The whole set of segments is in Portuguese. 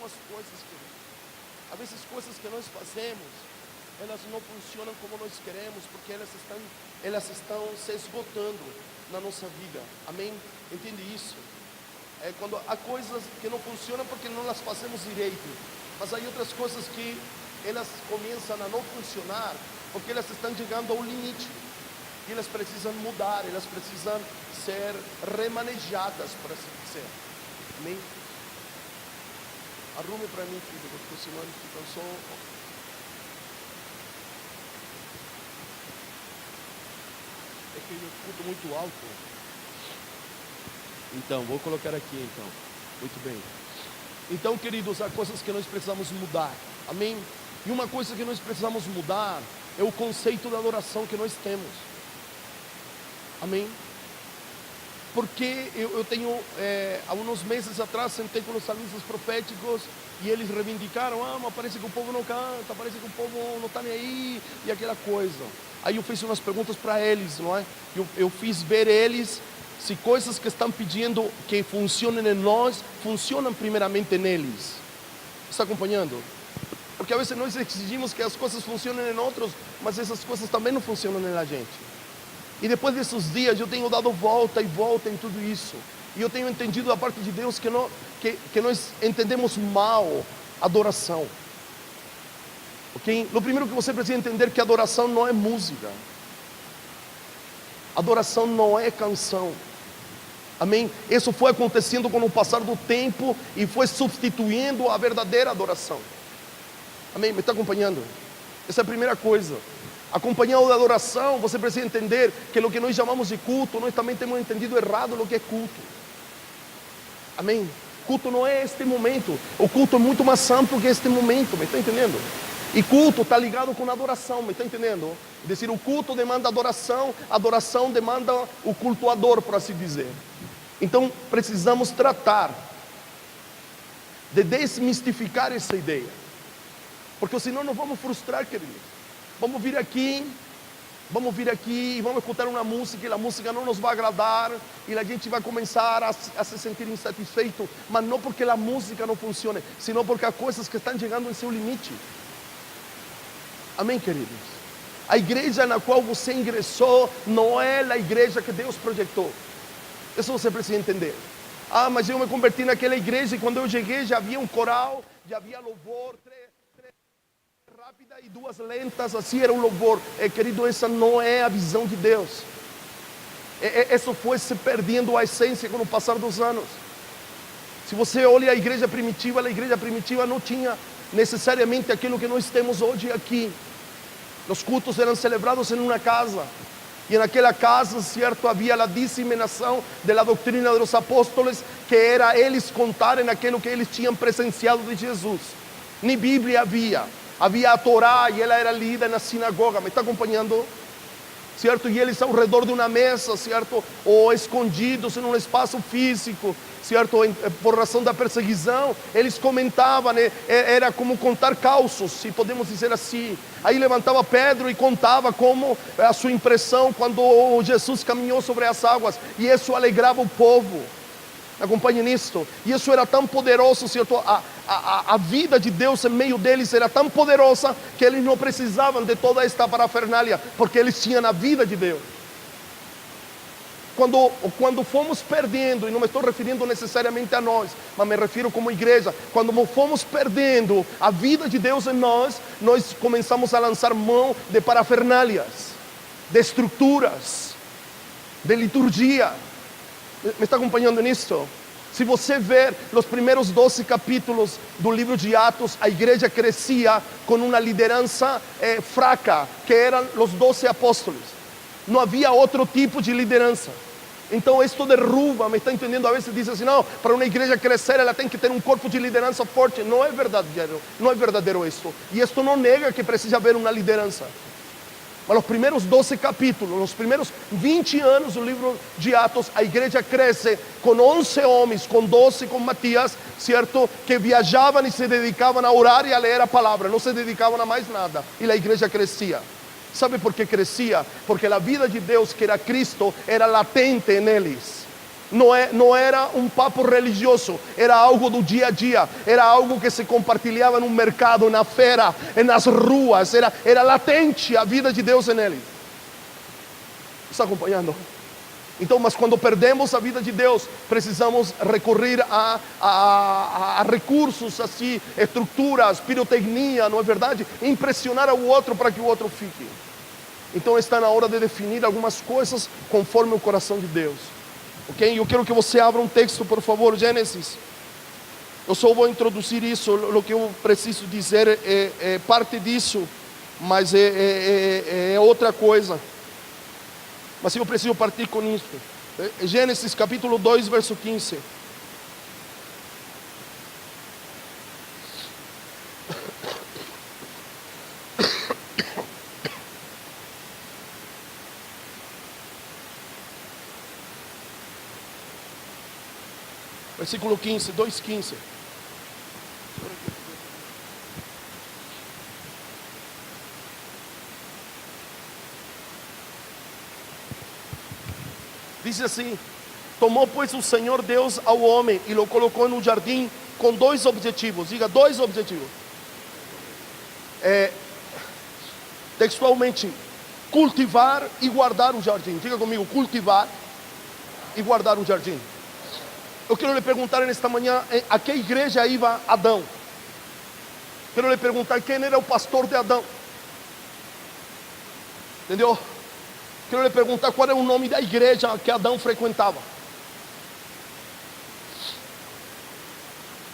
algumas coisas, querido. Às vezes coisas que nós fazemos, elas não funcionam como nós queremos, porque elas estão se esgotando na nossa vida. Amém? Entende isso? Quando há coisas que não funcionam porque não as fazemos direito, mas há outras coisas que elas começam a não funcionar porque elas estão chegando ao limite e elas precisam mudar, elas precisam ser remanejadas, por assim dizer. Amém? Arrume para mim, filho, porque senão eles ficam só... É que eu escuto muito alto. Então, vou colocar aqui então. Muito bem. Então, queridos, há coisas que nós precisamos mudar. Amém? E uma coisa que nós precisamos mudar é o conceito da adoração que nós temos. Amém? Porque eu tenho, há uns meses atrás, sentei com os salistas proféticos e eles reivindicaram, mas parece que o povo não canta, parece que o povo não está nem aí, e aquela coisa. Aí eu fiz umas perguntas para eles, não é? Eu fiz ver eles se coisas que estão pedindo que funcionem em nós, funcionam primeiramente neles. Está acompanhando? Porque às vezes nós exigimos que as coisas funcionem em outros, mas essas coisas também não funcionam na gente. E depois desses dias eu tenho dado volta e volta em tudo isso. E eu tenho entendido da parte de Deus que nós entendemos mal adoração. Ok? O primeiro que você precisa entender é que adoração não é música. Adoração não é canção. Amém? Isso foi acontecendo com o passar do tempo e foi substituindo a verdadeira adoração. Amém? Me está acompanhando? Essa é a primeira coisa. Acompanhado da adoração, você precisa entender que o que nós chamamos de culto, nós também temos entendido errado o que é culto. Amém? Culto não é este momento. O culto é muito mais amplo que este momento, me está entendendo? E culto está ligado com adoração, me está entendendo? É dizer, o culto demanda adoração, a adoração demanda o cultuador, por assim dizer. Então precisamos tratar de desmistificar essa ideia, porque senão nós vamos frustrar, queridos. Vamos vir aqui e vamos escutar uma música e a música não nos vai agradar e a gente vai começar a se sentir insatisfeito, mas não porque a música não funcione, senão porque há coisas que estão chegando em seu limite. Amém, queridos? A igreja na qual você ingressou não é a igreja que Deus projetou. Isso você precisa entender. Mas eu me converti naquela igreja e quando eu cheguei já havia um coral, já havia louvor, três rápida e duas lentas, assim era o louvor. Querido, essa não é a visão de Deus. Isso foi se perdendo a essência com o passar dos anos. Se você olha a igreja primitiva não tinha necessariamente aquilo que nós temos hoje aqui. Os cultos eram celebrados em uma casa. E naquela casa, certo, havia a disseminação da doutrina dos apóstolos, que era eles contarem aquilo que eles tinham presenciado de Jesus. Nem Bíblia havia a Torá e ela era lida na sinagoga. Me está acompanhando? Certo? E eles ao redor de uma mesa, certo? Ou escondidos em um espaço físico, certo? Por razão da perseguição, eles comentavam, era como contar causos, se podemos dizer assim. Aí levantava Pedro e contava como a sua impressão quando Jesus caminhou sobre as águas, e isso alegrava o povo. Acompanhe nisto. E isso era tão poderoso, certo? A vida de Deus em meio deles era tão poderosa que eles não precisavam de toda esta parafernália, porque eles tinham a vida de Deus. Quando fomos perdendo, e não me estou referindo necessariamente a nós, mas me refiro como igreja, quando fomos perdendo a vida de Deus em nós começamos a lançar mão de parafernálias, de estruturas, de liturgia. Me está acompanhando nisso? Se você ver os primeiros 12 capítulos do livro de Atos, a igreja crescia com uma liderança fraca, que eram os 12 apóstolos. Não havia outro tipo de liderança. Então isto derruba, me está entendendo? A vezes diz assim, não, para uma igreja crescer ela tem que ter um corpo de liderança forte. Não é verdadeiro, não é verdadeiro isso. E isto não nega que precisa haver uma liderança. Mas os primeiros 12 capítulos, os primeiros 20 anos do livro de Atos, a igreja cresce com 11 homens, com 12 com Matias, certo? Que viajavam e se dedicavam a orar e a ler a palavra, não se dedicavam a mais nada, e a igreja crescia. Sabe por que crescia? Porque a vida de Deus, que era Cristo, era latente neles. Não era um papo religioso, era algo do dia a dia, era algo que se compartilhava no mercado, na feira, nas ruas, era latente a vida de Deus neles. Está acompanhando? Então, mas quando perdemos a vida de Deus, precisamos recorrer a recursos assim, estruturas, pirotecnia, não é verdade? Impressionar o outro para que o outro fique. Então está na hora de definir algumas coisas conforme o coração de Deus. Ok? Eu quero que você abra um texto, por favor, Gênesis. Eu só vou introduzir isso, o que eu preciso dizer é parte disso, mas é outra coisa. Mas eu preciso partir com isso. Gênesis capítulo 2, verso 15. Versículo 15, 2:15. Diz assim: tomou pois o Senhor Deus ao homem e o colocou no jardim com dois objetivos. Diga, dois objetivos. Textualmente, cultivar e guardar o jardim. Diga comigo, cultivar e guardar o jardim. Eu quero lhe perguntar nesta manhã, a que igreja ia Adão? Quero lhe perguntar quem era o pastor de Adão. Entendeu? Quero lhe perguntar qual era o nome da igreja que Adão frequentava.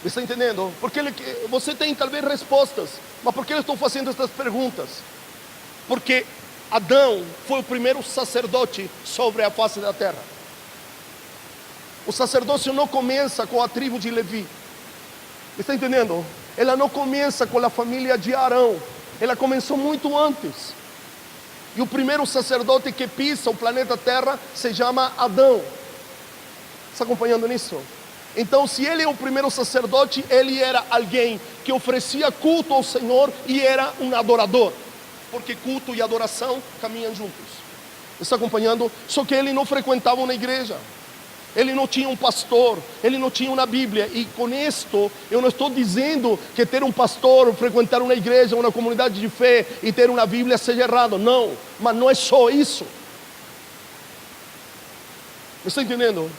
Está entendendo? Porque você tem talvez respostas, mas por que eu estou fazendo estas perguntas? Porque Adão foi o primeiro sacerdote sobre a face da terra. O sacerdócio não começa com a tribo de Levi. Está entendendo? Ela não começa com a família de Arão. Ela começou muito antes. E o primeiro sacerdote que pisa o planeta Terra se chama Adão. Está acompanhando nisso? Então, se ele é o primeiro sacerdote, ele era alguém que oferecia culto ao Senhor e era um adorador. Porque culto e adoração caminham juntos. Está acompanhando? Só que ele não frequentava uma igreja. Ele não tinha um pastor, ele não tinha uma Bíblia. E com isto, eu não estou dizendo que ter um pastor, frequentar uma igreja, uma comunidade de fé e ter uma Bíblia seja errado. Não, mas não é só isso. Me está entendendo?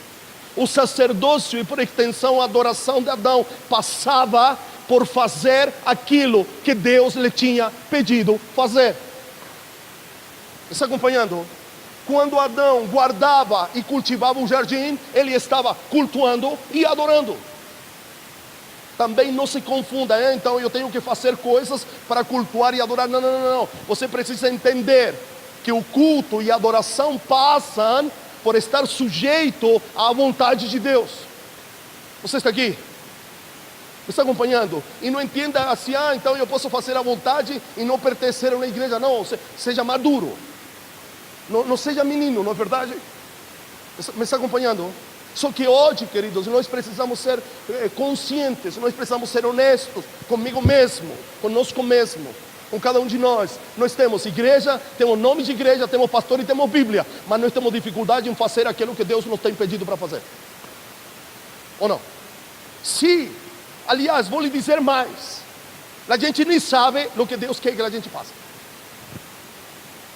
O sacerdócio e por extensão a adoração de Adão passava por fazer aquilo que Deus lhe tinha pedido fazer. Está acompanhando? Quando Adão guardava e cultivava o jardim, ele estava cultuando e adorando. Também não se confunda, então eu tenho que fazer coisas para cultuar e adorar. Não, não, não, não. Você precisa entender que o culto e a adoração passam por estar sujeito à vontade de Deus. Você está aqui? Me está acompanhando? E não entenda assim, então eu posso fazer a vontade e não pertencer a uma igreja. Não, seja maduro. Não seja menino, não é verdade? Me está acompanhando? Só que hoje, queridos, nós precisamos ser conscientes, nós precisamos ser honestos comigo mesmo, conosco mesmo, com cada um de nós. Nós temos igreja, temos nome de igreja, temos pastor e temos Bíblia, mas nós temos dificuldade em fazer aquilo que Deus nos tem pedido para fazer. Ou não? Se, aliás, vou lhe dizer mais, a gente nem sabe o que Deus quer que a gente faça.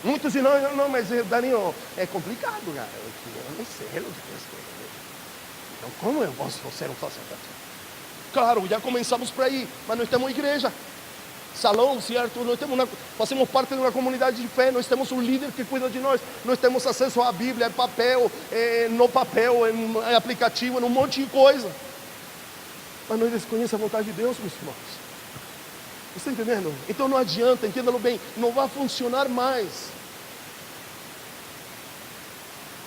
Muitos dizem, não, mas Daniel, é complicado, cara. Eu não sei o que Deus quer. Então, como eu posso ser um sacerdote? Claro, já começamos por aí, mas nós temos igreja, salão, certo? Nós fazemos parte de uma comunidade de fé, nós temos um líder que cuida de nós, nós temos acesso à Bíblia, papel, no papel, em aplicativo, em um monte de coisa. Mas nós desconhecemos a vontade de Deus, meus irmãos. Você está entendendo? Então não adianta, entenda-lo bem, não vai funcionar mais.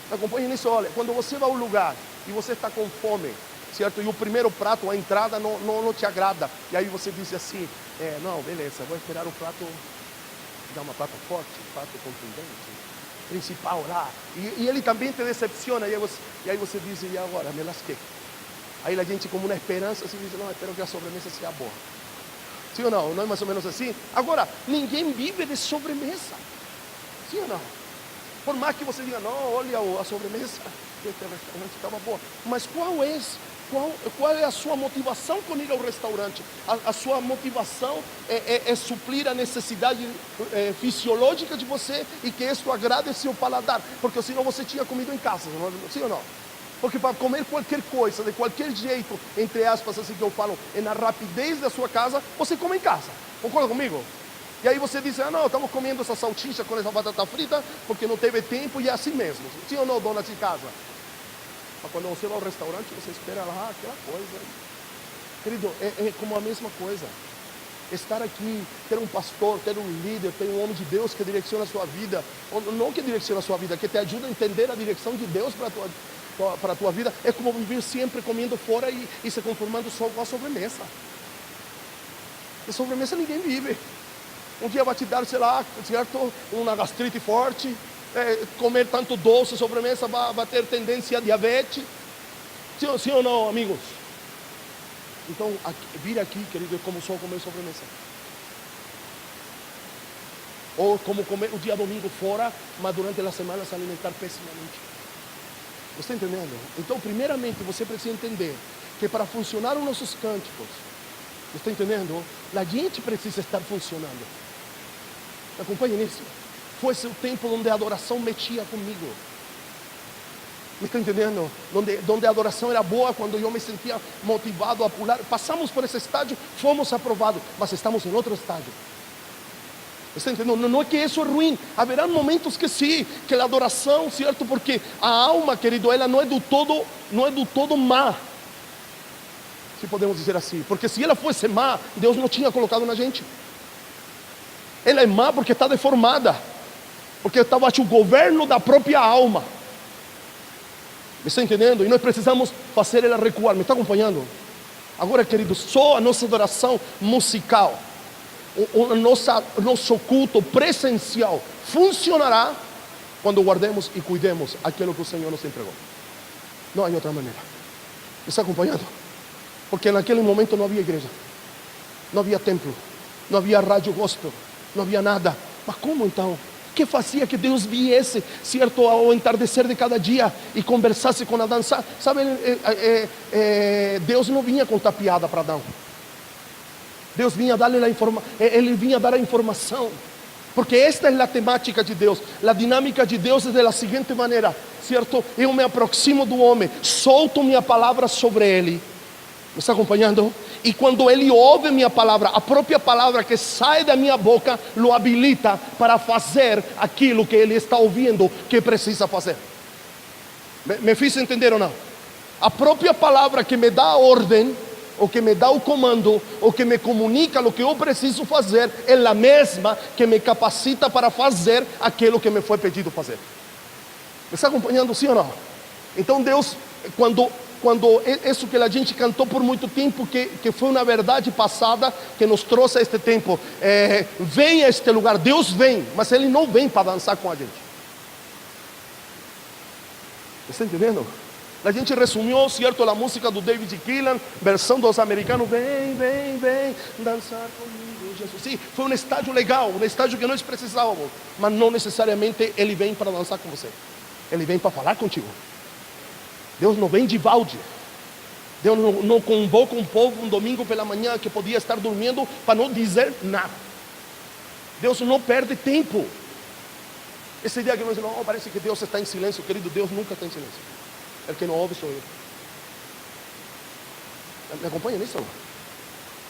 Acompanhe nisso, olha, quando você vai a um lugar e você está com fome, certo? E o primeiro prato, a entrada não te agrada. E aí você diz assim, não, beleza, vou esperar o prato, dar uma prato forte, prato contundente, principal lá. E ele também te decepciona, e aí você diz, e agora, me lasquei. Aí a gente com uma esperança, assim, diz, não, espero que a sobremesa seja boa. Sim ou não? Não é mais ou menos assim? Agora, ninguém vive de sobremesa. Sim ou não? Por mais que você diga, não, olha a sobremesa, que este restaurante estava bom. Mas qual é a sua motivação com ir ao restaurante? A sua motivação é suprir a necessidade fisiológica de você e que isso agrade seu paladar, porque senão você tinha comido em casa, sim ou não? Porque para comer qualquer coisa, de qualquer jeito, entre aspas, assim que eu falo, na rapidez da sua casa, você come em casa. Concorda comigo? E aí você diz, não, estamos comendo essa salsicha com essa batata frita, porque não teve tempo e é assim mesmo. Sim ou não, dona de casa? Mas quando você vai ao restaurante, você espera lá aquela coisa. Querido, é como a mesma coisa. Estar aqui, ter um pastor, ter um líder, ter um homem de Deus que direciona a sua vida, não que direciona a sua vida, que te ajuda a entender a direção de Deus para a tua vida, é como viver sempre comendo fora e se conformando só com a sobremesa. A sobremesa ninguém vive. Um dia vai te dar, sei lá, certo, uma gastrite forte, comer tanto doce, sobremesa, vai ter tendência a diabetes. Sim ou não, amigos? Então, vir aqui, querido, é como só comer sobremesa. Ou como comer o dia domingo fora, mas durante a semana se alimentar pessimamente. Você está entendendo? Então, primeiramente, você precisa entender que para funcionar os nossos cânticos, você está entendendo? A gente precisa estar funcionando. Me acompanhe nisso. Foi esse o tempo onde a adoração mexia comigo. Me está entendendo? Onde a adoração era boa, quando eu me sentia motivado a pular. Passamos por esse estágio, fomos aprovados, mas estamos em outro estágio. Está entendendo? Não é que isso é ruim. Haverá momentos que sim, que a adoração, certo? Porque a alma, querido, ela não é do todo má. Se podemos dizer assim. Porque se ela fosse má, Deus não tinha colocado na gente. Ela é má porque está deformada. Porque está baixo o governo da própria alma. Me está entendendo? E nós precisamos fazer ela recuar. Me está acompanhando? Agora, querido, só a nossa adoração musical, o nosso culto presencial funcionará quando guardemos e cuidemos aquilo que o Senhor nos entregou. Não há outra maneira. Me está acompanhando? Porque naquele momento não havia igreja, não havia templo, não havia rádio gospel, não havia nada. Mas como então? O que fazia que Deus viesse, certo, ao entardecer de cada dia e conversasse com Adão? Sabe, Deus não vinha contar piada para Adão. Deus vinha dar Ele vinha dar a informação. Porque esta é a temática de Deus. A dinâmica de Deus é da seguinte maneira, certo? Eu me aproximo do homem, solto minha palavra sobre ele. Me está acompanhando? E quando ele ouve minha palavra, a própria palavra que sai da minha boca, lo habilita para fazer aquilo que ele está ouvindo que precisa fazer. Me fiz entender ou não? A própria palavra que me dá a ordem, ou que me dá o comando, ou que me comunica o que eu preciso fazer, é a mesma que me capacita para fazer aquilo que me foi pedido fazer. Me está acompanhando, sim ou não? Então Deus, quando isso que a gente cantou por muito tempo, que foi uma verdade passada, que nos trouxe a este tempo, vem a este lugar, Deus vem, mas Ele não vem para dançar com a gente. Está entendendo? A gente resumiu, certo, a música do David Gillan, versão dos americanos, vem, dançar comigo, Jesus. Sim, foi um estágio legal, um estágio que nós precisávamos, mas não necessariamente Ele vem para dançar com você, Ele vem para falar contigo. Deus não vem de balde. Deus não convoca um povo um domingo pela manhã que podia estar dormindo para não dizer nada. Deus não perde tempo. Esse dia que nós dizemos, parece que Deus está em silêncio. Querido, Deus nunca está em silêncio. El que não ouve sou eu. Me acompanha nisso?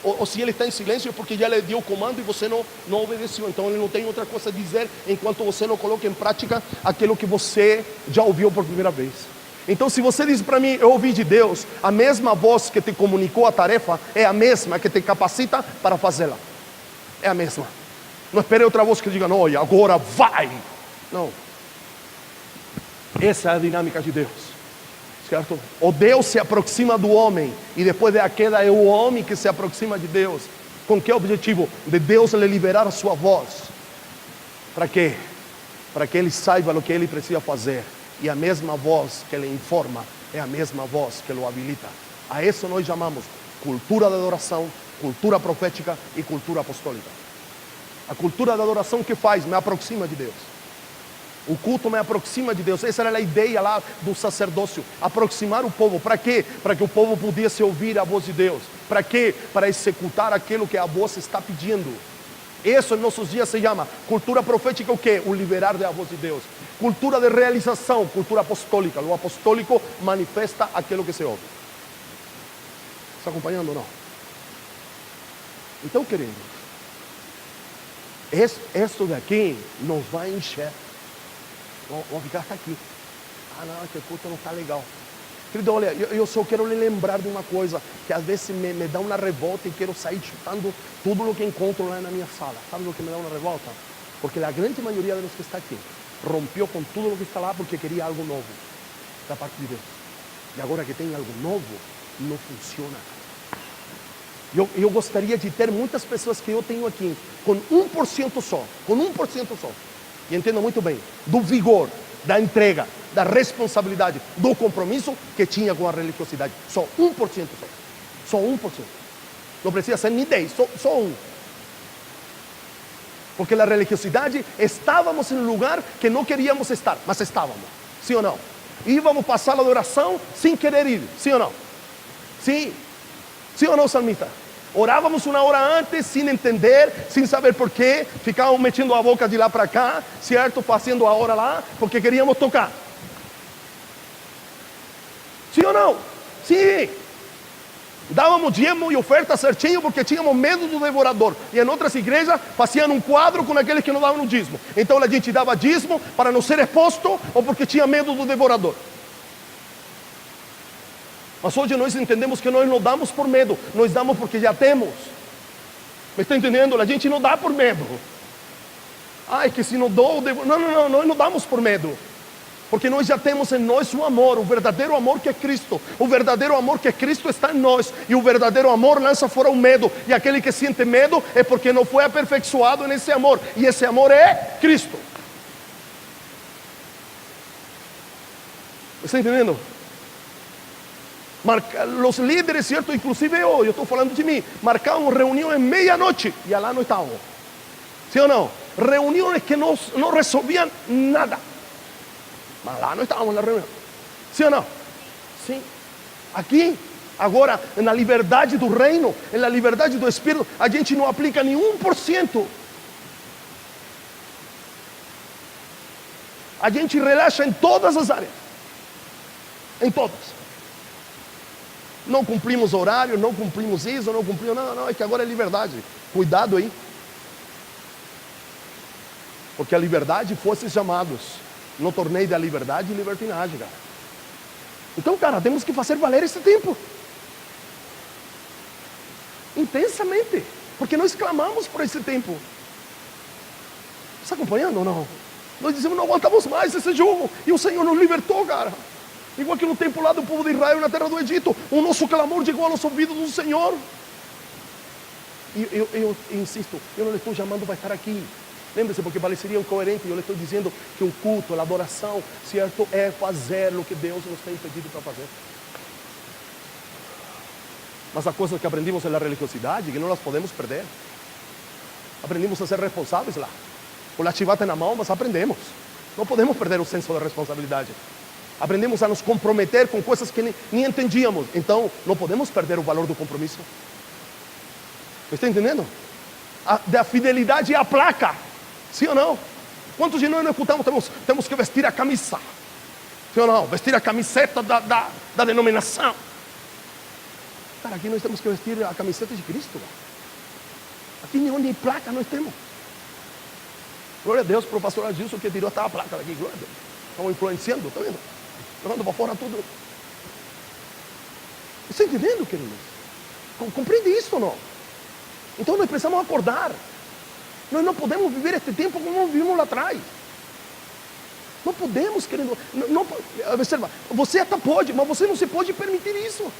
Ou se Ele está em silêncio é porque já lhe deu o comando e você não obedeceu. Então Ele não tem outra coisa a dizer enquanto você não coloca em prática aquilo que você já ouviu por primeira vez. Então, se você diz para mim, eu ouvi de Deus, a mesma voz que te comunicou a tarefa é a mesma que te capacita para fazê-la. É a mesma. Não espere outra voz que diga, não, agora vai. Não. Essa é a dinâmica de Deus. Certo? O Deus se aproxima do homem e depois da queda é o homem que se aproxima de Deus. Com que objetivo? De Deus lhe liberar a sua voz. Para quê? Para que ele saiba o que ele precisa fazer. E a mesma voz que lhe informa é a mesma voz que o habilita. A isso nós chamamos cultura de adoração, cultura profética e cultura apostólica. A cultura de adoração que faz? Me aproxima de Deus. O culto me aproxima de Deus. Essa era a ideia lá do sacerdócio, aproximar o povo. Para quê? Para que o povo pudesse ouvir a voz de Deus. Para quê? Para executar aquilo que a voz está pedindo. Isso em nossos dias se chama cultura profética. O quê? O liberar da voz de Deus. Cultura de realização, cultura apostólica. O apostólico manifesta aquilo que se ouve. Está acompanhando ou não? Então, queridos, isso daqui nos vai encher. Vamos ficar até aqui. Ah, não, que culto não está legal. Querido, olha, eu só quero lhe lembrar de uma coisa, que às vezes me dá uma revolta e quero sair chutando tudo o que encontro lá na minha sala. Sabe o que me dá uma revolta? Porque a grande maioria de los que está aqui rompeu com tudo o que está lá porque queria algo novo da parte de Deus. E agora que tem algo novo, não funciona. Eu gostaria de ter muitas pessoas que eu tenho aqui com 1% só, com 1% só. E entenda muito bem, do vigor, da entrega, da responsabilidade, do compromisso que tinha com a religiosidade. Só 1% só. Só 1%. Não precisa ser nem 10, só 1. Porque a religiosidade, estávamos em um lugar que não queríamos estar, mas estávamos. Sim ou não? Íamos passar a adoração sem querer ir. Sim ou não? Sim. Sim ou não, salmista? Orávamos uma hora antes, sem entender, sem saber porquê. Ficávamos metendo a boca de lá para cá, certo? Fazendo a hora lá, porque queríamos tocar. Sim ou não? Sim. Dávamos dízimo e oferta certinho, porque tínhamos medo do devorador. E em outras igrejas, faziam um quadro com aqueles que não davam o dízimo. Então a gente dava dízimo para não ser exposto, ou porque tinha medo do devorador. Mas hoje nós entendemos que nós não damos por medo, nós damos porque já temos. Me está entendendo? A gente não dá por medo. Ai, que se não dou, não, nós não damos por medo. Porque nós já temos em nós o amor, o verdadeiro amor que é Cristo. O verdadeiro amor que é Cristo está em nós. E o verdadeiro amor lança fora o medo. E aquele que sente medo é porque não foi aperfeiçoado nesse amor. E esse amor é Cristo. Está entendendo? Os líderes, certo? Inclusive eu estou falando de mim. Marcavam reunião em meia-noite e lá não estavam. Sim ou não? Reuniões que não resolviam nada. Mas lá não estávamos na reunião. Sim ou não? Sim. Aqui, agora, na liberdade do reino, na liberdade do Espírito, a gente não aplica nem 1%. A gente relaxa em todas as áreas. Em todas. Não cumprimos horário, não cumprimos isso, não cumprimos... Não, é que agora é liberdade. Cuidado aí. Porque a liberdade fosse chamados no torneio da liberdade e libertinagem, cara. Então, cara, temos que fazer valer esse tempo. Intensamente. Porque nós clamamos por esse tempo. Está acompanhando ou não? Nós dizemos, não aguentamos mais esse jogo. E o Senhor nos libertou, cara. Igual que no tempo lá do povo de Israel na terra do Egito. O nosso clamor chegou aos ouvidos do Senhor. E eu insisto, eu não lhe estou chamando para estar aqui. Lembre-se, porque pareceria incoerente. Eu lhe estou dizendo que o culto, a adoração, certo, é fazer o que Deus nos tem pedido para fazer. Mas há coisas que aprendimos na religiosidade que não las podemos perder. Aprendimos a ser responsáveis lá. Com a chivata na mão, mas aprendemos. Não podemos perder o senso da responsabilidade. Aprendemos a nos comprometer com coisas que nem entendíamos. Então, não podemos perder o valor do compromisso. Você está entendendo? Da fidelidade à placa. Sim ou não? Quantos de nós não escutamos? Temos que vestir a camisa. Sim ou não? Vestir a camiseta da denominação. Cara, aqui nós temos que vestir a camiseta de Cristo. Aqui nem placa nós temos. Glória a Deus para o pastor Adilson que tirou a placa daqui. Glória a Deus. Estão influenciando, está vendo? Jogando para fora tudo. Está entendendo, queridos? Compreende isso ou não? Então nós precisamos acordar. Nós não podemos viver este tempo como vivimos lá atrás. Não podemos, querido. Não, observa, você até pode, mas você não se pode permitir isso.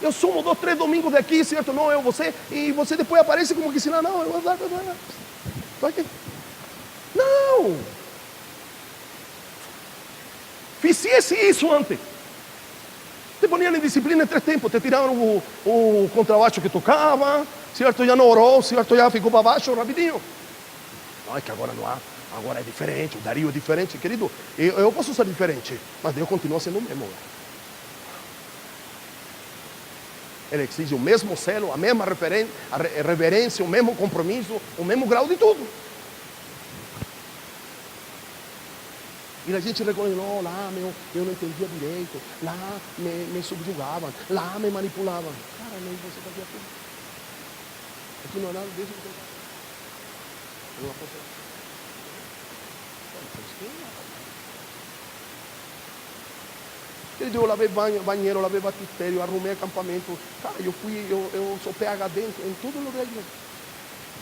Eu sumo 2, 3 domingos daqui, certo? Não, eu, você. E você depois aparece como que se não, eu vou dar. Estou aqui. Não. Fizesse isso antes. Te poniam em disciplina em 3 tempos. Te tiraram o contrabaixo que tocava, certo? Já não orou, certo? Já ficou para baixo rapidinho. Não, é que agora não há. agora é diferente, o Dario é diferente. Querido, eu posso ser diferente, mas Deus continua sendo o mesmo. Ele exige o mesmo zelo, a mesma reverência, o mesmo compromisso, o mesmo grau de tudo. E a gente reconhece, não, lá eu não entendia direito, lá me subjugavam, lá me manipulavam. Cara, nem você está aqui a tudo. Aqui não há nada disso. Eu não posso. Querido, eu lavei banheiro, lavei batistério, arrumei acampamento. Cara, eu sou PhD em tudo no igreja.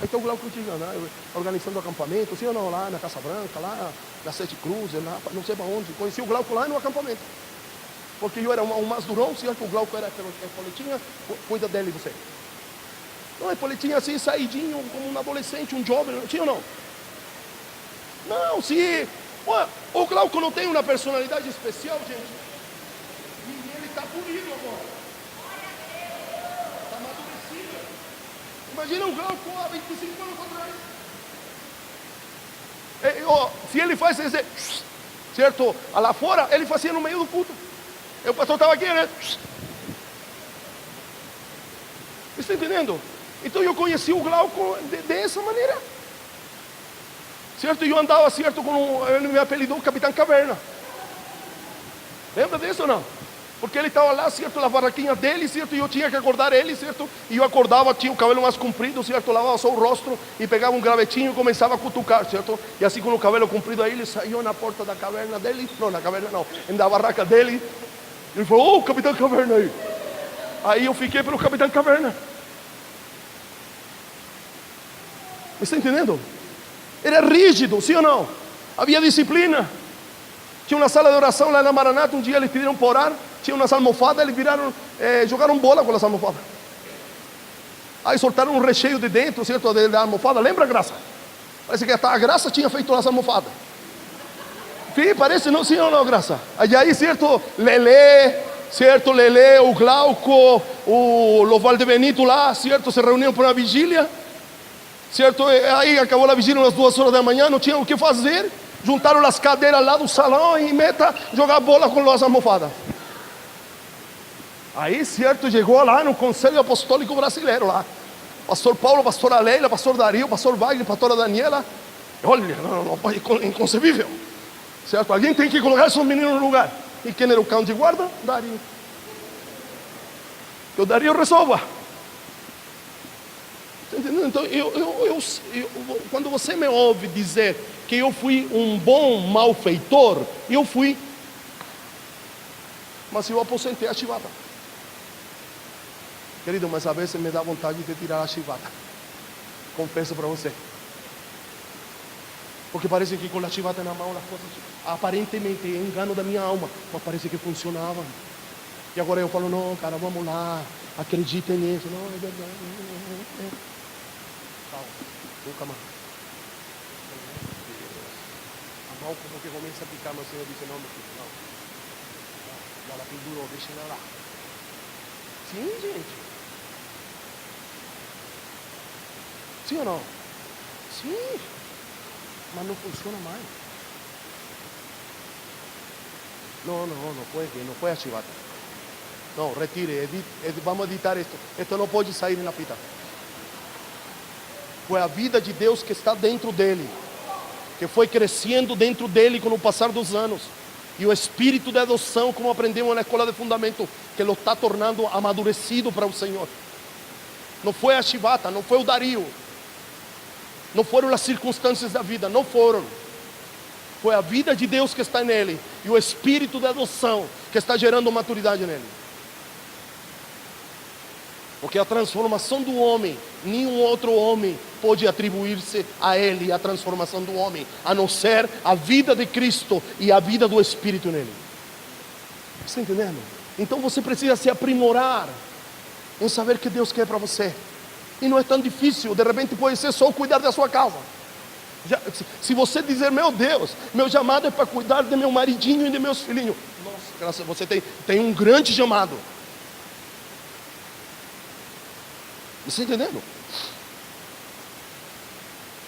Aí tem o Glauco Tigana, né? Organizando acampamento, sim ou não, lá na Casa Branca, lá na Sete Cruzes, lá, não sei para onde. Conheci o Glauco lá no acampamento. Porque eu era um mais durão, se o Glauco era politinha, cuida dele você. Não, é politinha assim, saidinho, como um adolescente, um jovem, sim ou não? Não, se... O Glauco não tem uma personalidade especial, gente. E ele está polido agora. Está amadurecido. Imagina o Glauco há 25 anos atrás. Se ele faz esse, certo, lá fora, ele fazia no meio do culto. O pastor estava aqui, né? Está entendendo? Então eu conheci o Glauco dessa maneira. Certo? E eu andava, certo, ele me apelidou Capitão Caverna. Lembra disso ou não? Porque ele estava lá, certo, na barraquinha dele, certo, e eu tinha que acordar ele, certo, e eu acordava, tinha o cabelo mais comprido, certo, lavava só o rosto, e pegava um gravetinho e começava a cutucar, certo, e assim com o cabelo comprido aí, ele saiu na porta da caverna dele, não, na caverna não, na barraca dele, e ele falou, Capitão Caverna aí eu fiquei pelo Capitão Caverna. Me está entendendo? Era rígido, sim ou não? Havia disciplina. Tinha uma sala de oração lá na Maranata, um dia eles pediram para orar, tinha umas almofadas, eles jogaram bola com as almofadas. Aí soltaram um recheio de dentro, certo, da almofada, lembra, Graça? Parece que até a Graça tinha feito as almofadas. Sim, parece, não, sim ou não, Graça? Aí, certo, Lelê, o Glauco, o Lovalde Benito lá, certo, se reuniram para uma vigília. Certo? Aí acabou a vigília às 2 horas da manhã, não tinha o que fazer. Juntaram as cadeiras lá do salão e jogar bola com as almofadas. Aí, certo, chegou lá no Conselho Apostólico Brasileiro lá. Pastor Paulo, pastora Leila, pastor Dario, pastor Wagner, pastora Daniela. Olha, não, é inconcebível. Certo? Alguém tem que colocar esses meninos no lugar. E quem era o cão de guarda? Dario. Que o Dario resolva. Entendeu? Então, quando você me ouve dizer que eu fui um bom malfeitor, eu fui, mas eu aposentei a chibata. Querido, mas a vezes me dá vontade de tirar a chibata. Confesso para você. Porque parece que com a chibata na mão as coisas, aparentemente é engano da minha alma, mas parece que funcionava. E agora eu falo, não, cara, vamos lá, acreditem nisso. Não, é verdade. Nunca mais. A mão como que começa a picar, meu Senhor disse, não, meu filho, não. Ela pendurou, deixa ela lá. Sim, gente. Sim ou não? Sim. Mas não funciona mais. Não foi a chibata. Não, retire, vamos editar isto. Isto não pode sair na fita. Foi a vida de Deus que está dentro dele, que foi crescendo dentro dele com o passar dos anos. E o espírito de adoção, como aprendemos na escola de fundamento, que lo está tornando amadurecido para o Senhor. Não foi a chibata, não foi o Dario, não foram as circunstâncias da vida, não foram. Foi a vida de Deus que está nele e o espírito de adoção que está gerando maturidade nele. Porque a transformação do homem, nenhum outro homem pode atribuir-se a ele a transformação do homem, a não ser a vida de Cristo e a vida do Espírito nele. Está entendendo? Então você precisa se aprimorar em saber o que Deus quer para você. E não é tão difícil, de repente pode ser só cuidar da sua casa. Se você dizer, meu Deus, meu chamado é para cuidar de meu maridinho e de meus filhinhos. Nossa, graças, você tem um grande chamado. Você está entendendo?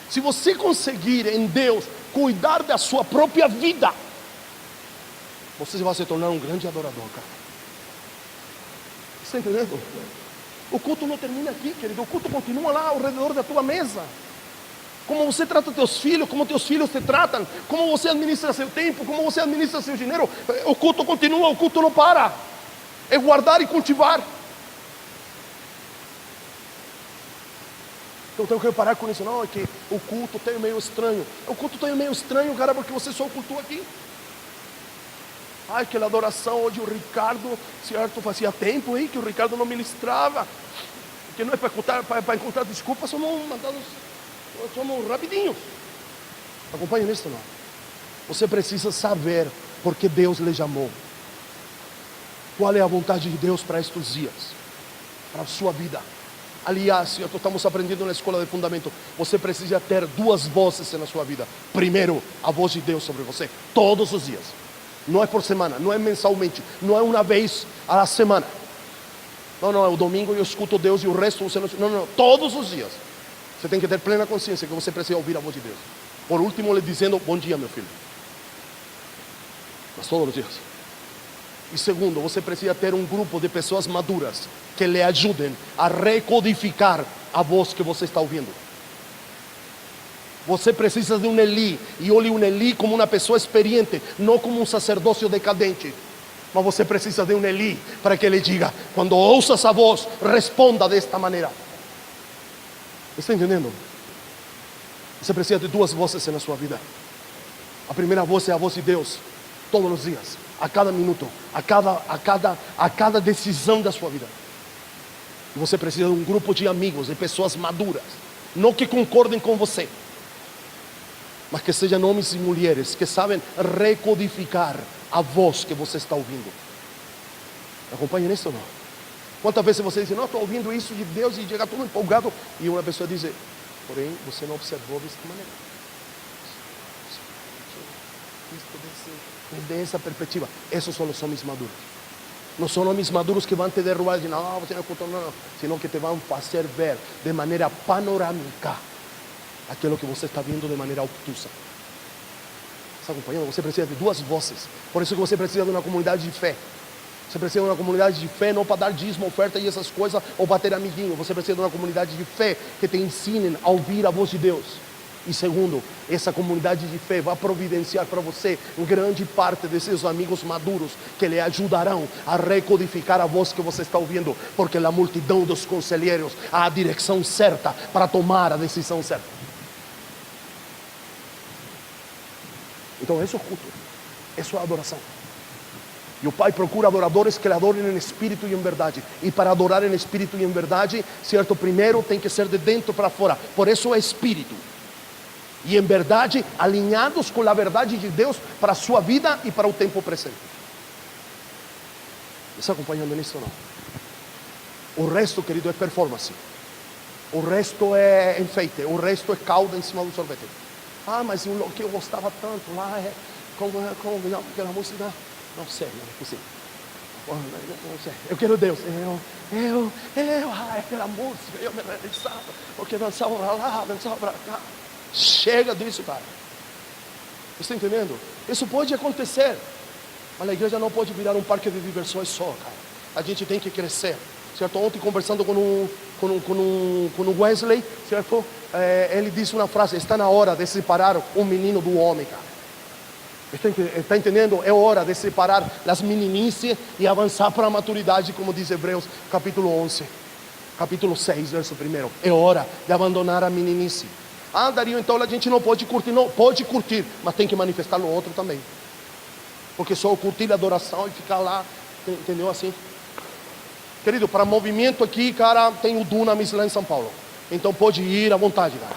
Se você conseguir em Deus cuidar da sua própria vida, você vai se tornar um grande adorador, cara. Você está entendendo? O culto não termina aqui, querido. O culto continua lá ao redor da tua mesa. Como você trata teus filhos, como teus filhos te tratam, como você administra seu tempo, como você administra seu dinheiro. O culto continua, o culto não para. É guardar e cultivar. Então eu quero parar com isso. Não, é que o culto tem meio estranho. O culto tem meio estranho, cara, porque você só cultua aqui. Ai, aquela adoração hoje, o Ricardo, certo, fazia tempo aí que o Ricardo não ministrava. Porque não é para encontrar desculpas, somos mandados, somos rapidinhos. Acompanhe nisso, não. Você precisa saber porque Deus lhe chamou. Qual é a vontade de Deus para estes dias, para a sua vida. Aliás, certo, estamos aprendendo na escola de fundamento. Você precisa ter duas vozes na sua vida. Primeiro, a voz de Deus sobre você, todos os dias. Não é por semana, não é mensalmente, não é uma vez a semana. Não, é o domingo eu escuto Deus e o resto você não. Não, todos os dias. Você tem que ter plena consciência que você precisa ouvir a voz de Deus. Por último, lhe dizendo: bom dia, meu filho. Mas todos os dias. E segundo, você precisa ter um grupo de pessoas maduras que lhe ajudem a recodificar a voz que você está ouvindo. Você precisa de um Eli, e olhe um Eli como uma pessoa experiente, não como um sacerdócio decadente. Mas você precisa de um Eli para que ele diga: quando ouça essa voz, responda desta maneira. Está entendendo? Você precisa de duas vozes na sua vida. A primeira voz é a voz de Deus, todos os dias, a cada minuto, a cada decisão da sua vida. E você precisa de um grupo de amigos, de pessoas maduras, não que concordem com você, mas que sejam homens e mulheres que sabem recodificar a voz que você está ouvindo. Acompanhe nisso ou não? Quantas vezes você diz: não, estou ouvindo isso de Deus, e chega todo empolgado, e uma pessoa diz: porém você não observou desta maneira. Desde essa perspectiva, esses são os homens maduros. Não são homens maduros que vão te derrubar e não, você não escuta, não, senão que te vão fazer ver de maneira panorâmica aquilo que você está vendo de maneira obtusa. Está acompanhando? Você precisa de duas vozes. Por isso que você precisa de uma comunidade de fé. Você precisa de uma comunidade de fé, não para dar dízimo, oferta e essas coisas, ou para ter amiguinho. Você precisa de uma comunidade de fé que te ensinem a ouvir a voz de Deus. E segundo, essa comunidade de fé vai providenciar para você grande parte desses amigos maduros que lhe ajudarão a recodificar a voz que você está ouvindo, porque a multidão dos conselheiros há a direção certa para tomar a decisão certa. Então, isso é o culto, isso é a adoração. E o Pai procura adoradores que lhe adorem em espírito e em verdade. E para adorar em espírito e em verdade, certo, primeiro tem que ser de dentro para fora. Por isso é espírito. E em verdade, alinhados com a verdade de Deus para a sua vida e para o tempo presente. Está acompanhando nisso ou não? O resto, querido, é performance. O resto é enfeite. O resto é calda em cima do sorvete. Ah, mas o que eu gostava tanto lá é como aquela música. Não sei, não é possível. Não sei. Eu quero Deus. Aquela música, eu me realizava, porque dançava para lá, dançava para cá. Chega disso, cara. Você está entendendo? Isso pode acontecer, mas a igreja não pode virar um parque de diversões só, cara. A gente tem que crescer, certo? Ontem, conversando com o Wesley, certo? Ele disse uma frase: está na hora de separar um menino do homem, cara. Está entendendo? É hora de separar as meninices e avançar para a maturidade, como diz Hebreus capítulo 11, capítulo 6, verso 1. É hora de abandonar a meninice. Ah, Dario, então a gente não pode curtir. Não, pode curtir, mas tem que manifestar no outro também. Porque só curtir a adoração e ficar lá, entendeu assim? Querido, para movimento aqui, cara, tem o Dunamis lá em São Paulo. Então pode ir à vontade, cara.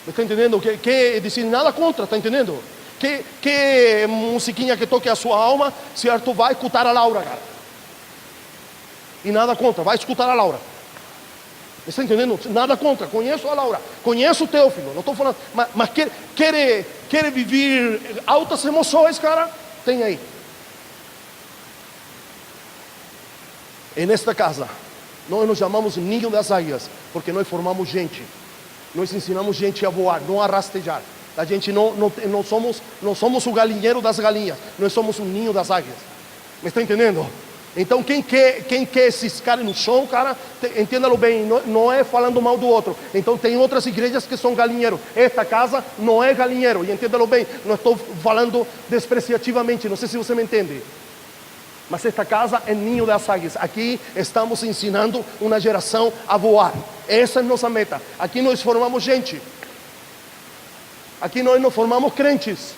Está entendendo? Que dizer nada contra, está entendendo? Que musiquinha que toque a sua alma, certo? Vai escutar a Laura, cara. E nada contra, vai escutar a Laura. Está entendendo? Nada contra, conheço a Laura, conheço o Teófilo, não estou falando, mas quer viver altas emoções, cara? Tem aí. E nesta casa, nós nos chamamos Ninho das Águias, porque nós formamos gente, nós ensinamos gente a voar, não a rastejar. A gente não somos o galinheiro das galinhas, nós somos o ninho das águias. Me está entendendo? Então quem quer ciscar no chão, cara, entenda-lo bem, não é falando mal do outro. Então tem outras igrejas que são galinheiro. Esta casa não é galinheiro, e entenda-lo bem, não estou falando despreciativamente, não sei se você me entende. Mas esta casa é ninho das águias. Aqui estamos ensinando uma geração a voar. Essa é a nossa meta. Aqui nós formamos gente. Aqui nós não formamos crentes.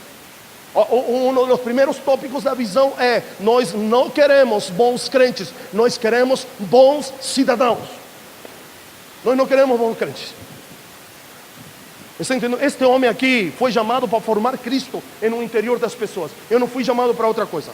Um dos primeiros tópicos da visão é: nós não queremos bons crentes, nós queremos bons cidadãos. Nós não queremos bons crentes. Você entendeu? Este homem aqui foi chamado para formar Cristo no interior das pessoas. Eu não fui chamado para outra coisa.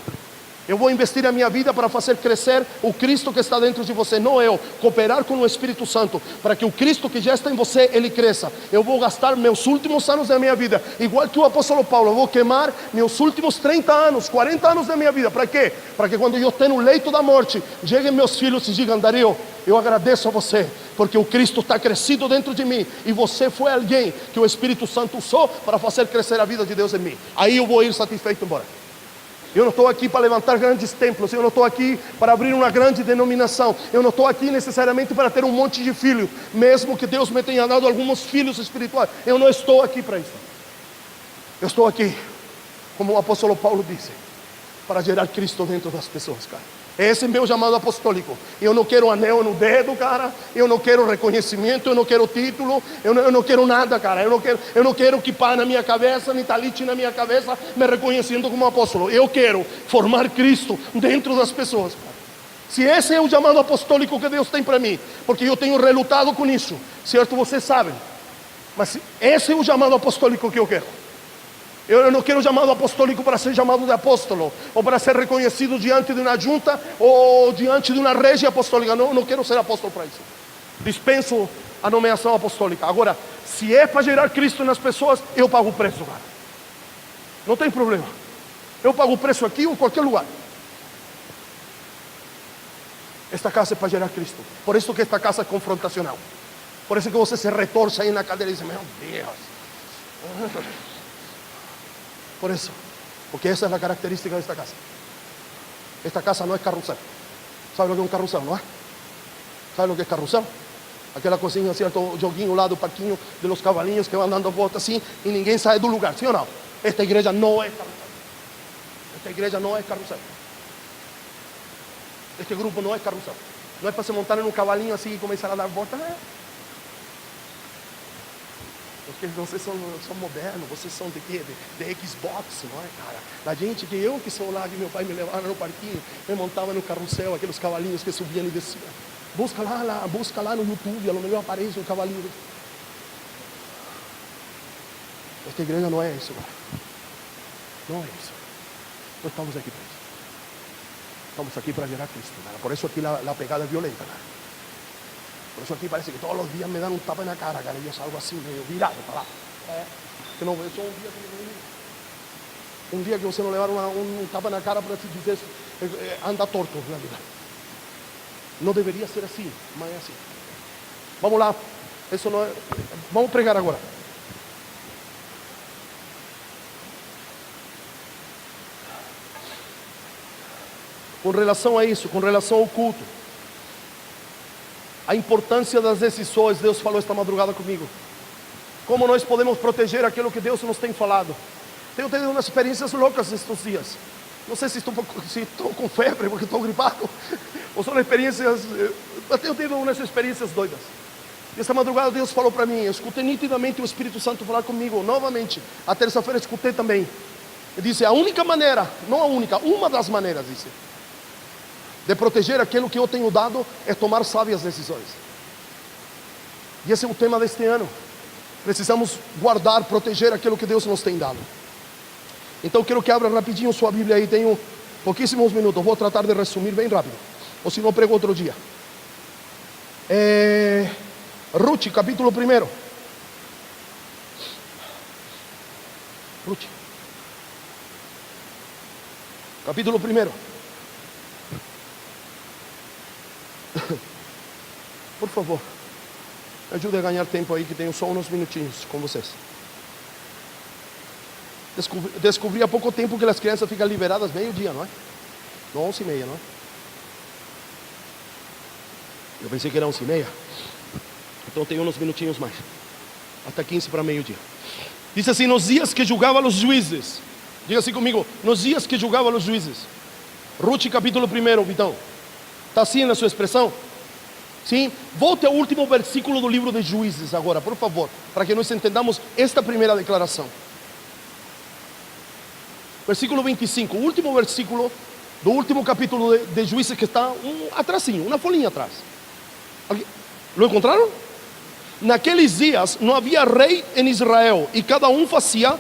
Eu vou investir a minha vida para fazer crescer o Cristo que está dentro de você, não eu. Cooperar com o Espírito Santo, para que o Cristo que já está em você, ele cresça. Eu vou gastar meus últimos anos da minha vida, igual que o apóstolo Paulo, eu vou queimar meus últimos 30 anos, 40 anos da minha vida. Para quê? Para que quando eu esteja no leito da morte, cheguem meus filhos e digam: Dario, eu agradeço a você, porque o Cristo está crescido dentro de mim, e você foi alguém que o Espírito Santo usou para fazer crescer a vida de Deus em mim. Aí eu vou ir satisfeito embora. Eu não estou aqui para levantar grandes templos, eu não estou aqui para abrir uma grande denominação, eu não estou aqui necessariamente para ter um monte de filhos, mesmo que Deus me tenha dado alguns filhos espirituais. Eu não estou aqui para isso. Eu estou aqui, como o apóstolo Paulo disse, para gerar Cristo dentro das pessoas, cara. Esse é meu chamado apostólico. Eu não quero anel no dedo, cara. Eu não quero reconhecimento, eu não quero título, eu não quero nada, cara. Eu não quero kippah na minha cabeça, nem talit na minha cabeça, me reconhecendo como apóstolo. Eu quero formar Cristo dentro das pessoas, cara. Se esse é o chamado apostólico que Deus tem para mim, porque eu tenho relutado com isso, certo? Vocês sabem. Mas esse é o chamado apostólico que eu quero. Eu não quero chamado apostólico para ser chamado de apóstolo, ou para ser reconhecido diante de uma junta, ou diante de uma regia apostólica. Não quero ser apóstolo para isso. Dispenso a nomeação apostólica. Agora, se é para gerar Cristo nas pessoas, eu pago o preço, cara. Não tem problema. Eu pago o preço aqui ou em qualquer lugar. Esta casa é para gerar Cristo. Por isso que esta casa é confrontacional. Por isso que você se retorce aí na cadeira e diz: meu Deus. Por isso, porque essa é a característica desta casa. Esta casa não é carrossel. Sabe o que é um carrossel, não é? Sabe o que é carrossel? Aquela coisinha, certo, joguinho lá do parquinho de los cavalinhos que vão dando volta assim e ninguém sai do lugar, sim ou não? Esta igreja não é carrossel. Esta igreja não é carrossel. Este grupo não é carrossel. Não é para se montar num cavalinho assim e começar a dar volta, né? Porque vocês são modernos, vocês são de quê? De Xbox, não é, cara? Da gente que eu que sou lá, que meu pai me levava no parquinho, me montava no carrossel, aqueles cavalinhos que subiam e desciam. Busca lá no YouTube, a lo melhor aparece um cavalinho. Esta igreja não é isso, cara. Não é isso. Nós estamos aqui para isso. Estamos aqui para gerar Cristo, cara. Por isso aqui a pegada é violenta, cara. Por eso aquí parece que todos los días me dan un tapa en la cara, cara, y yo salgo así medio virado para lá. Que não, isso é um dia que você não levar um tapa na cara para te dizer anda torto na vida. Não deveria ser assim, mas é assim. Vamos lá, isso não é. Vamos pregar agora. Com relação a isso, com relação ao culto, a importância das decisões, Deus falou esta madrugada comigo. Como nós podemos proteger aquilo que Deus nos tem falado. Tenho tido umas experiências loucas estes dias. Não sei se estou com febre, porque estou gripado, ou são experiências. Eu tenho tido umas experiências doidas. E esta madrugada Deus falou para mim. Eu escutei nitidamente o Espírito Santo falar comigo novamente. A terça-feira escutei também. Ele disse: a única maneira, não a única, uma das maneiras, disse, de proteger aquilo que eu tenho dado é tomar sábias decisões. E esse é o tema deste ano. Precisamos guardar, proteger aquilo que Deus nos tem dado. Então quero que abra rapidinho sua Bíblia aí. Tenho pouquíssimos minutos. Vou tratar de resumir bem rápido, ou se não prego outro dia. Ruth, capítulo 1. Ruth, capítulo 1. Por favor, me ajude a ganhar tempo aí, que tenho só uns minutinhos com vocês. Descobri há pouco tempo que as crianças ficam liberadas meio-dia, não é? Não, 11h30, não é? Eu pensei que era 11h30. Então tem uns minutinhos mais. Até 15 para meio-dia. Diz assim: nos dias que julgava os juízes. Diga assim comigo: nos dias que julgava os juízes. Ruth capítulo 1, Vitão. Está assim na sua expressão? Sim? Volte ao último versículo do livro de Juízes agora, por favor, para que nós entendamos esta primeira declaração. Versículo 25, o último versículo do último capítulo de Juízes, que está atrasinho, uma folhinha atrás. Lo encontraram? Naqueles dias não havia rei em Israel, e cada um fazia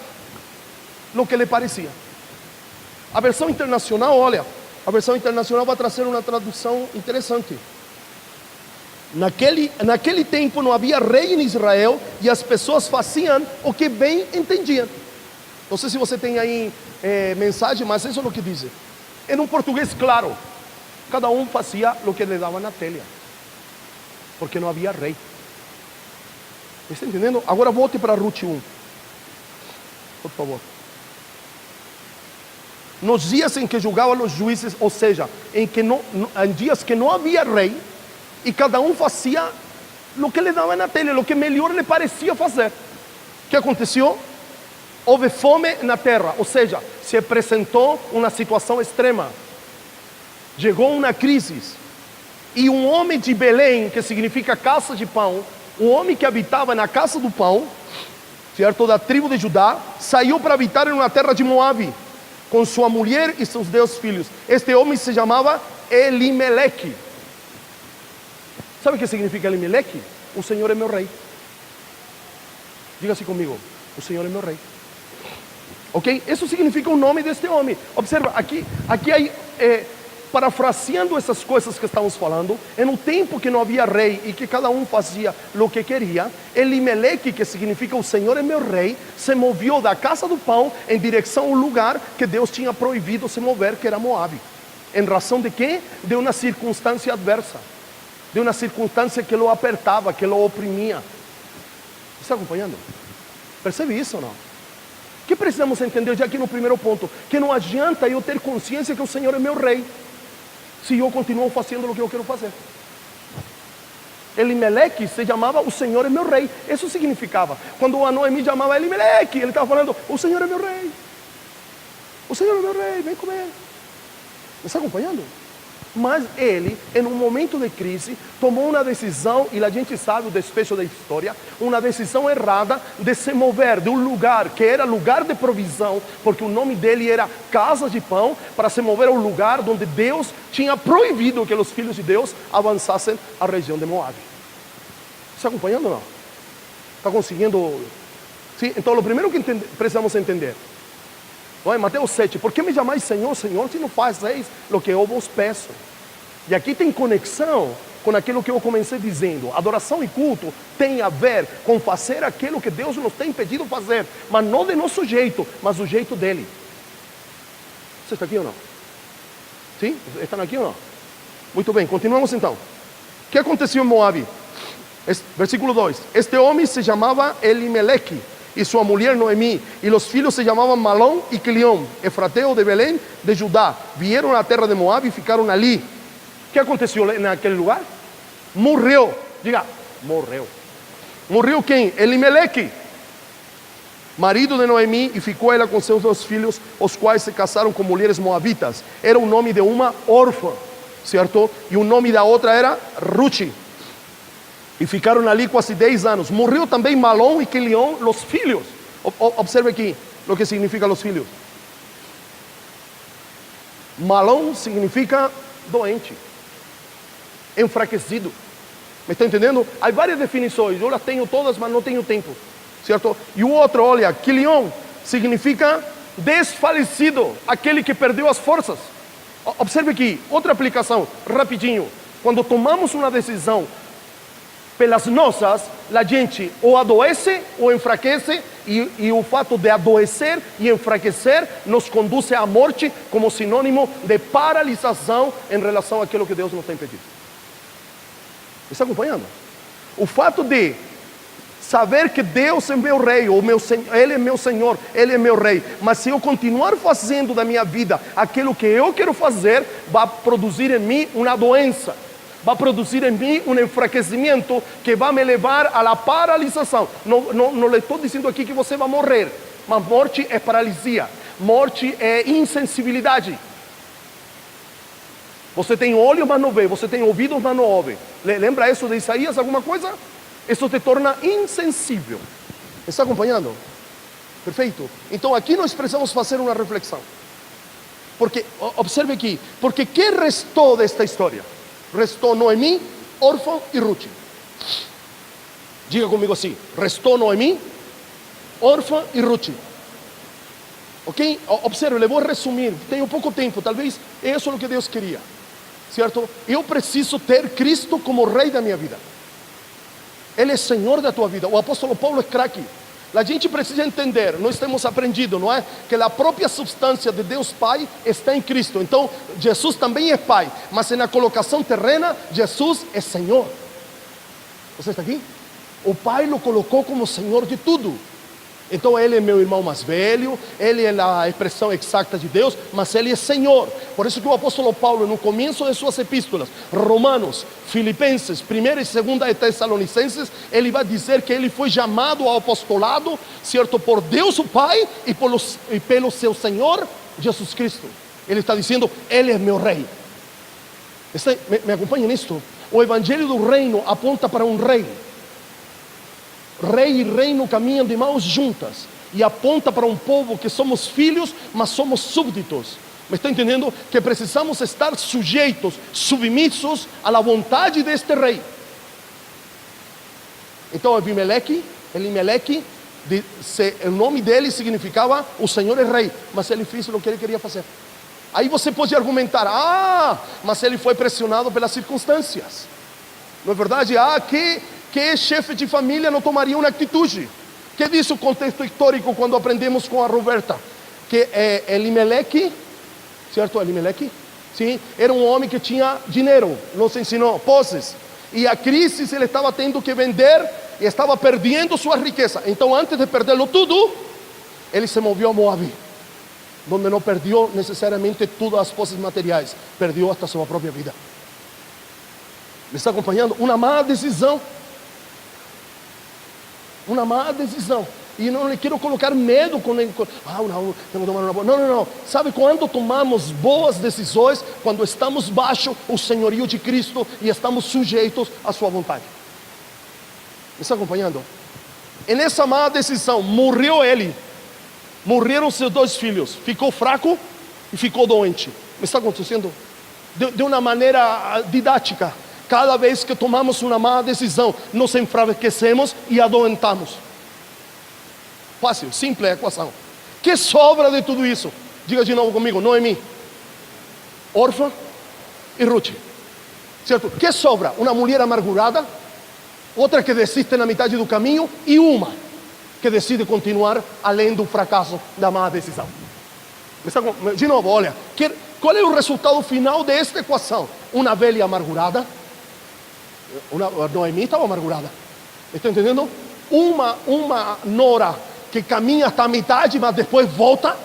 o que lhe parecia. A versão internacional, olha, a versão internacional vai trazer uma tradução interessante. Naquele tempo não havia rei em Israel, e as pessoas faziam o que bem entendiam. Não sei se você tem aí mensagem, mas isso é o que diz. Em um português claro, cada um fazia o que lhe dava na telha, porque não havia rei. Está entendendo? Agora volte para Ruth 1, por favor. Nos dias em que julgavam os juízes, ou seja, em dias que não havia rei, e cada um fazia o que lhe dava na telha, o que melhor lhe parecia fazer. O que aconteceu? Houve fome na terra, ou seja, se apresentou uma situação extrema. Chegou uma crise. E um homem de Belém, que significa casa de pão, um homem que habitava na casa do pão, certo, da tribo de Judá, saiu para habitar em uma terra de Moabe, com sua mulher e seus 10 filhos. Este homem se chamava Elimeleque. Sabe o que significa Elimeleque? O Senhor é meu rei. Diga assim comigo: o Senhor é meu rei. Ok? Isso significa o nome deste homem. Observa, aqui aí, parafraseando essas coisas que estamos falando, em um tempo que não havia rei e que cada um fazia o que queria, Elimeleque, que significa o Senhor é meu rei, se moveu da casa do pão em direção ao lugar que Deus tinha proibido se mover, que era Moabe. Em razão de quê? De uma circunstância adversa, de uma circunstância que o apertava, que o oprimia. Está acompanhando? Percebe isso ou não? O que precisamos entender já aqui no primeiro ponto? Que não adianta eu ter consciência que o Senhor é meu rei, se eu continuo fazendo o que eu quero fazer. Elimeleque se chamava o Senhor é meu rei. Isso significava, quando a Noemi chamava Elimeleque, ele estava falando: o Senhor é meu rei, o Senhor é meu rei, vem comer. Me está acompanhando? Mas ele, em um momento de crise, tomou uma decisão, e a gente sabe o desfecho da história, uma decisão errada de se mover de um lugar que era lugar de provisão, porque o nome dele era Casa de Pão, para se mover ao lugar onde Deus tinha proibido que os filhos de Deus avançassem à região de Moabe. Está acompanhando ou não? Está conseguindo? Sim? Então, o primeiro que precisamos entender, Mateus 7, por que me chamais Senhor, Senhor, se não fazeis o que eu vos peço? E aqui tem conexão com aquilo que eu comecei dizendo. Adoração e culto tem a ver com fazer aquilo que Deus nos tem pedido fazer, mas não de nosso jeito, mas do jeito dele. Você está aqui ou não? Sim? Estão aqui ou não? Muito bem, continuamos então. O que aconteceu em Moabe? Versículo 2: este homem se chamava Elimeleque, e sua mulher Noemi, e os filhos se chamavam Malom e Quiliom, efrateu de Belém de Judá. Vieram à terra de Moabe e ficaram ali. O que aconteceu naquele lugar? Morreu. Diga, morreu. Morreu quem? Elimeleque, marido de Noemi, e ficou ela com seus 2 filhos, os quais se casaram com mulheres moabitas. Era o nome de uma órfã, certo? E o nome da outra era Ruth. E ficaram ali quase 10 anos. Morreu também Malom e Quiliom, os filhos. Observe aqui o que significa os filhos. Malom significa doente, enfraquecido. Me está entendendo? Há várias definições, eu las tenho todas, mas não tenho tempo, certo? E o outro, olha, Quiliom significa desfalecido, aquele que perdeu as forças. Observe aqui, outra aplicação, rapidinho. Quando tomamos uma decisão pelas nossas, a gente ou adoece ou enfraquece, e o fato de adoecer e enfraquecer nos conduz à morte, como sinônimo de paralisação em relação àquilo que Deus nos tem pedido. Está acompanhando? O fato de saber que Deus é meu rei, ou Ele é meu Senhor, Ele é meu rei. Mas se eu continuar fazendo da minha vida aquilo que eu quero fazer, vai produzir em mim uma doença, vai produzir em mim um enfraquecimento que vai me levar à paralisação. Não lhe estou dizendo aqui que você vai morrer, mas morte é paralisia, morte é insensibilidade. Você tem olho, mas não vê. Você tem ouvidos, mas não ouve. Lembra isso de Isaías, alguma coisa? Isso te torna insensível. Está acompanhando? Perfeito? Então aqui nós precisamos fazer uma reflexão. Porque, observe aqui, porque que restou desta história? Restou Noemi, Orfa e Ruth. Diga comigo assim: restou Noemi, Orfa e Ruth. Ok? Observe, eu vou resumir. Tenho pouco tempo, talvez isso é o que Deus queria. Certo? Eu preciso ter Cristo como rei da minha vida. Ele é Senhor da tua vida. O apóstolo Paulo é craque. A gente precisa entender, nós temos aprendido, não é? Que a própria substância de Deus Pai está em Cristo. Então, Jesus também é Pai, mas na colocação terrena, Jesus é Senhor. Você está aqui? O Pai o colocou como Senhor de tudo. Então ele é meu irmão mais velho, ele é a expressão exata de Deus, mas ele é Senhor. Por isso que o apóstolo Paulo, no começo de suas epístolas, Romanos, Filipenses, 1ª e 2ª de Tessalonicenses, ele vai dizer que ele foi chamado ao apostolado, certo, por Deus o Pai e pelo seu Senhor Jesus Cristo. Ele está dizendo: ele é meu rei. Me acompanha nisto? O evangelho do reino aponta para um rei. Rei e reino caminham de mãos juntas e aponta para um povo que somos filhos, mas somos súbditos. Me está entendendo? Que precisamos estar sujeitos, submissos à vontade deste rei. Então Elimelec, o nome dele significava o Senhor é rei, mas ele fez o que ele queria fazer. Aí você pode argumentar: mas ele foi pressionado pelas circunstâncias. Não é verdade? Que chefe de família não tomaria uma atitude? Que diz o contexto histórico quando aprendemos com a Roberta? Que Elimelec, certo? Elimelec, sim, era um homem que tinha dinheiro, nos ensinou, posses. E a crise ele estava tendo que vender e estava perdendo sua riqueza. Então, antes de perdê-lo tudo, ele se moveu a Moab, onde não perdeu necessariamente todas as posses materiais, perdeu até sua própria vida. Me está acompanhando? Uma má decisão. Uma má decisão. E não lhe quero colocar medo com não, tenho que tomar uma boa. Não. Sabe quando tomamos boas decisões? Quando estamos baixo o senhorio de Cristo e estamos sujeitos à sua vontade. Me está acompanhando? E nessa má decisão morreu ele. Morreram seus 2 filhos. Ficou fraco e ficou doente. Me está acontecendo? De uma maneira didática. Cada vez que tomamos uma má decisão, nos enfraquecemos e adoentamos. Fácil, simples a equação. Que sobra de tudo isso? Diga de novo comigo: Noemi, Orfa e Ruth. Certo? Que sobra? Uma mulher amargurada, outra que desiste na metade do caminho e uma que decide continuar além do fracasso da má decisão. De novo, olha, qual é o resultado final desta equação? Uma velha amargurada. Noemi estava amargurada. Está entendendo? Uma nora que caminha até a metade, mas depois volta,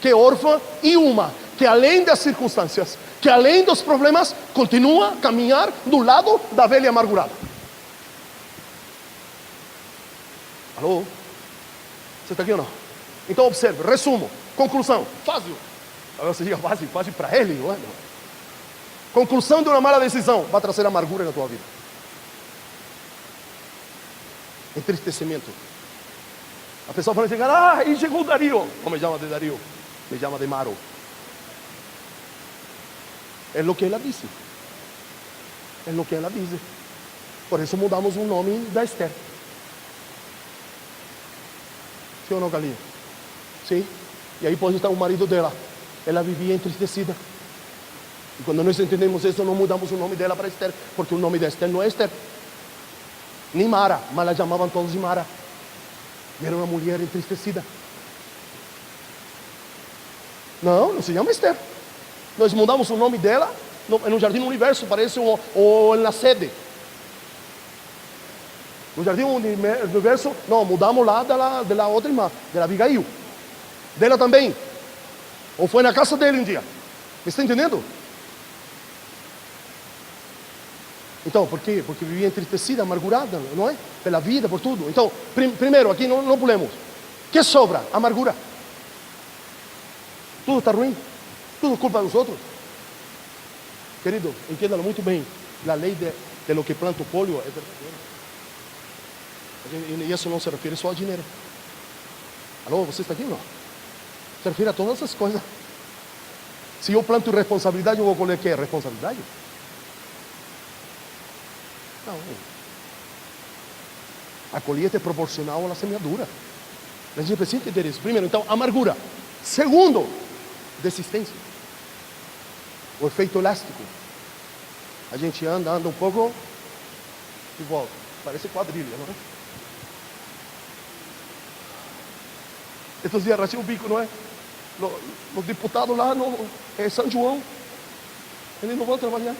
que é órfã, e uma que além das circunstâncias, que além dos problemas, continua a caminhar do lado da velha amargurada. Alô? Você está aqui ou não? Então observe, resumo, conclusão, fácil. Agora você diga fácil para ele, não é? Conclusão de uma mala decisão: vai trazer amargura na tua vida, entristecimento. A pessoa fala assim: e chegou o Dario. Não me chama de Dario, me chama de Maro. É o que ela disse. É o que ela diz. Por isso mudamos o nome da Esther. Sim ou não, Galinha? Sim. E aí pode estar o marido dela. Ela vivia entristecida. E quando nós entendemos isso, não mudamos o nome dela para Esther, porque o nome da Esther não é Esther, nem Mara, mas a chamavam todos de Mara. E era uma mulher entristecida. Não se chama Esther. Nós mudamos o nome dela no Jardim Universo, parece, ou na sede. No Jardim Universo, não, mudamos lá da outra irmã, da Abigail. Dela também. Ou foi na casa dele um dia. Me está entendendo? Então, por quê? Porque vivia entristecida, amargurada, não é? Pela vida, por tudo. Então, primeiro, aqui não pulemos. O que sobra? Amargura. Tudo está ruim. Tudo culpa dos outros. Querido, entenda-lo muito bem. A lei de lo que planta o polio é verdadeira. E isso não se refere só a dinheiro. Alô, você está aqui ou não? Se refere a todas essas coisas. Se eu planto irresponsabilidade, eu vou colher o que? Responsabilidade? Não. A colheita é proporcional à semeadura. A gente precisa entender isso. Primeiro, então, amargura. Segundo, desistência. O efeito elástico. A gente anda um pouco e volta. Parece quadrilha, não é? Esses dias rachei o bico, não é? Os deputados lá no São João, eles não vão trabalhar.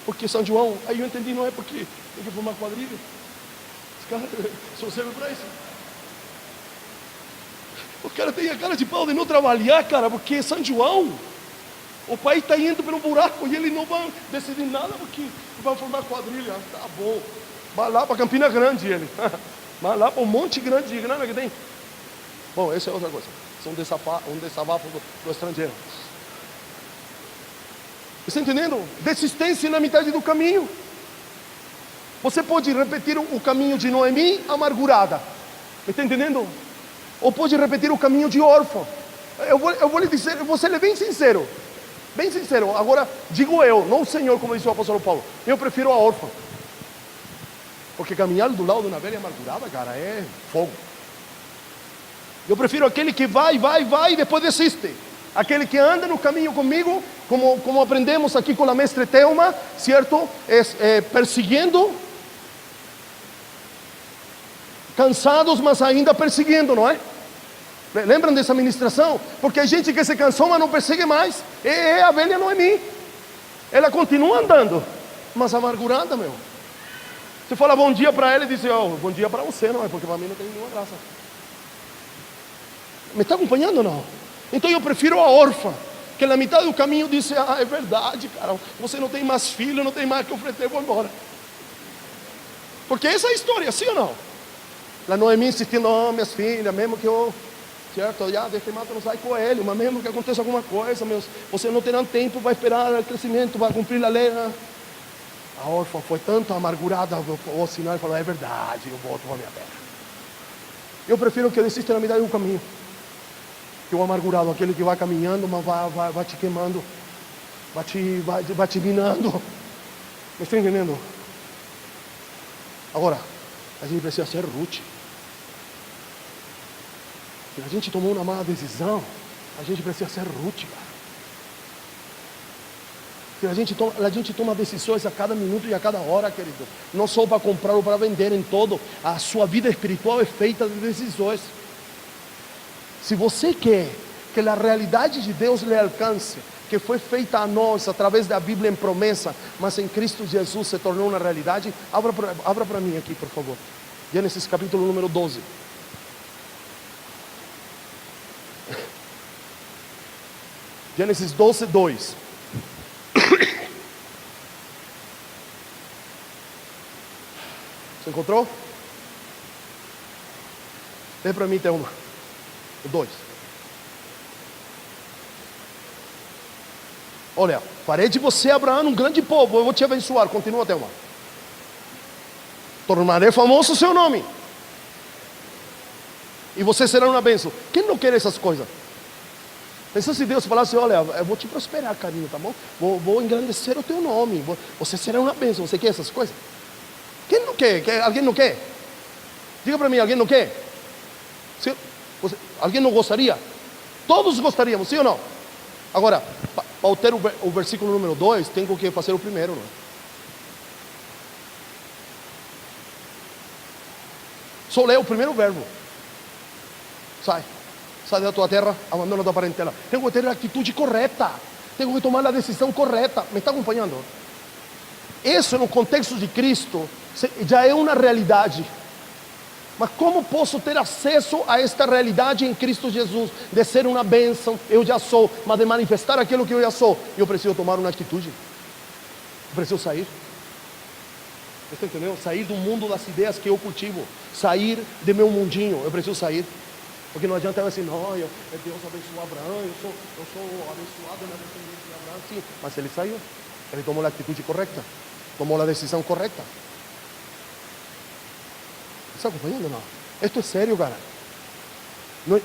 Porque São João, aí eu entendi, não é porque tem que formar quadrilha. Os caras só servem para isso. Os caras têm a cara de pau de não trabalhar, cara, porque São João, o país está indo pelo buraco e eles não vão decidir nada porque vão formar quadrilha. Tá bom. Vai lá para Campina Grande, ele. Vai lá para um monte grande de grana que tem. Bom, essa é outra coisa. Isso é um desabafo do estrangeiro. Você está entendendo? Desistência na metade do caminho. Você pode repetir o caminho de Noemi amargurada. Está entendendo? Ou pode repetir o caminho de órfão. Eu vou lhe dizer, eu vou ser bem sincero. Bem sincero. Agora, digo eu, não o Senhor, como disse o apóstolo Paulo. Eu prefiro a órfã. Porque caminhar do lado de uma velha amargurada, cara, é fogo. Eu prefiro aquele que vai e depois desiste. Aquele que anda no caminho comigo, como aprendemos aqui com a mestre Thelma, certo? Perseguindo, cansados, mas ainda perseguindo, não é? Lembram dessa ministração? Porque a gente que se cansou, mas não persegue mais. A velha Noemi. Ela continua andando, mas amargurada, meu. Você fala bom dia para ela e diz, bom dia para você, não é? Porque para mim não tem nenhuma graça. Me está acompanhando ou não? Então eu prefiro a órfã, que na metade do caminho disse, é verdade, cara, você não tem mais filho, não tem mais que oferecer, eu vou embora. Porque essa é a história, sim ou não? A Noemi insistindo, minhas filhas, mesmo que eu, certo, já deixe mato não sai coelho, mas mesmo que aconteça alguma coisa, você não terá tempo, vai esperar o crescimento, vai cumprir a lei. A órfã foi tanto amargurada ao sinal e falou, é verdade, eu volto para a minha terra. Eu prefiro que eu desista na metade do caminho. Que o amargurado, aquele que vai caminhando, mas vai te queimando, vai te minando. Me está entendendo? Agora, a gente precisa ser Ruth. Se a gente tomou uma má decisão, a gente precisa ser Ruth, cara. Se a gente toma decisões a cada minuto e a cada hora, querido. Não só para comprar ou para vender, em todo. A sua vida espiritual é feita de decisões. Se você quer que a realidade de Deus lhe alcance, que foi feita a nós através da Bíblia em promessa, mas em Cristo Jesus se tornou uma realidade, abra para mim aqui, por favor. Gênesis capítulo número 12. Gênesis 12, 2. Você encontrou? Vem para mim, Thelma. O 2. Olha, farei de você, Abraão, um grande povo. Eu vou te abençoar. Continua, Thelma. Tornarei famoso o seu nome. E você será uma bênção. Quem não quer essas coisas? Pensa se Deus falasse, olha, eu vou te prosperar, carinho, tá bom? Vou engrandecer o teu nome. Você será uma bênção. Você quer essas coisas? Quem não quer? Alguém não quer? Diga para mim, alguém não quer? Alguém não gostaria? Todos gostaríamos, sim ou não? Agora, para ter o versículo número 2, tenho que fazer o primeiro, não é? Só lê o primeiro verbo. Sai da tua terra, abandona a tua parentela. Tenho que ter a atitude correta. Tenho que tomar a decisão correta. Me está acompanhando? Isso no contexto de Cristo já é uma realidade. Mas como posso ter acesso a esta realidade em Cristo Jesus? De ser uma bênção, eu já sou, mas de manifestar aquilo que eu já sou, eu preciso tomar uma atitude. Eu preciso sair. Você entendeu? Sair do mundo das ideias que eu cultivo. Sair de meu mundinho. Eu preciso sair. Porque não adianta eu assim, não, Deus abençoou Abraão, eu sou abençoado na descendência de Abraão. Sim, mas ele saiu. Ele tomou a atitude correta. Tomou a decisão correta. Está acompanhando, não? Isto é sério, cara.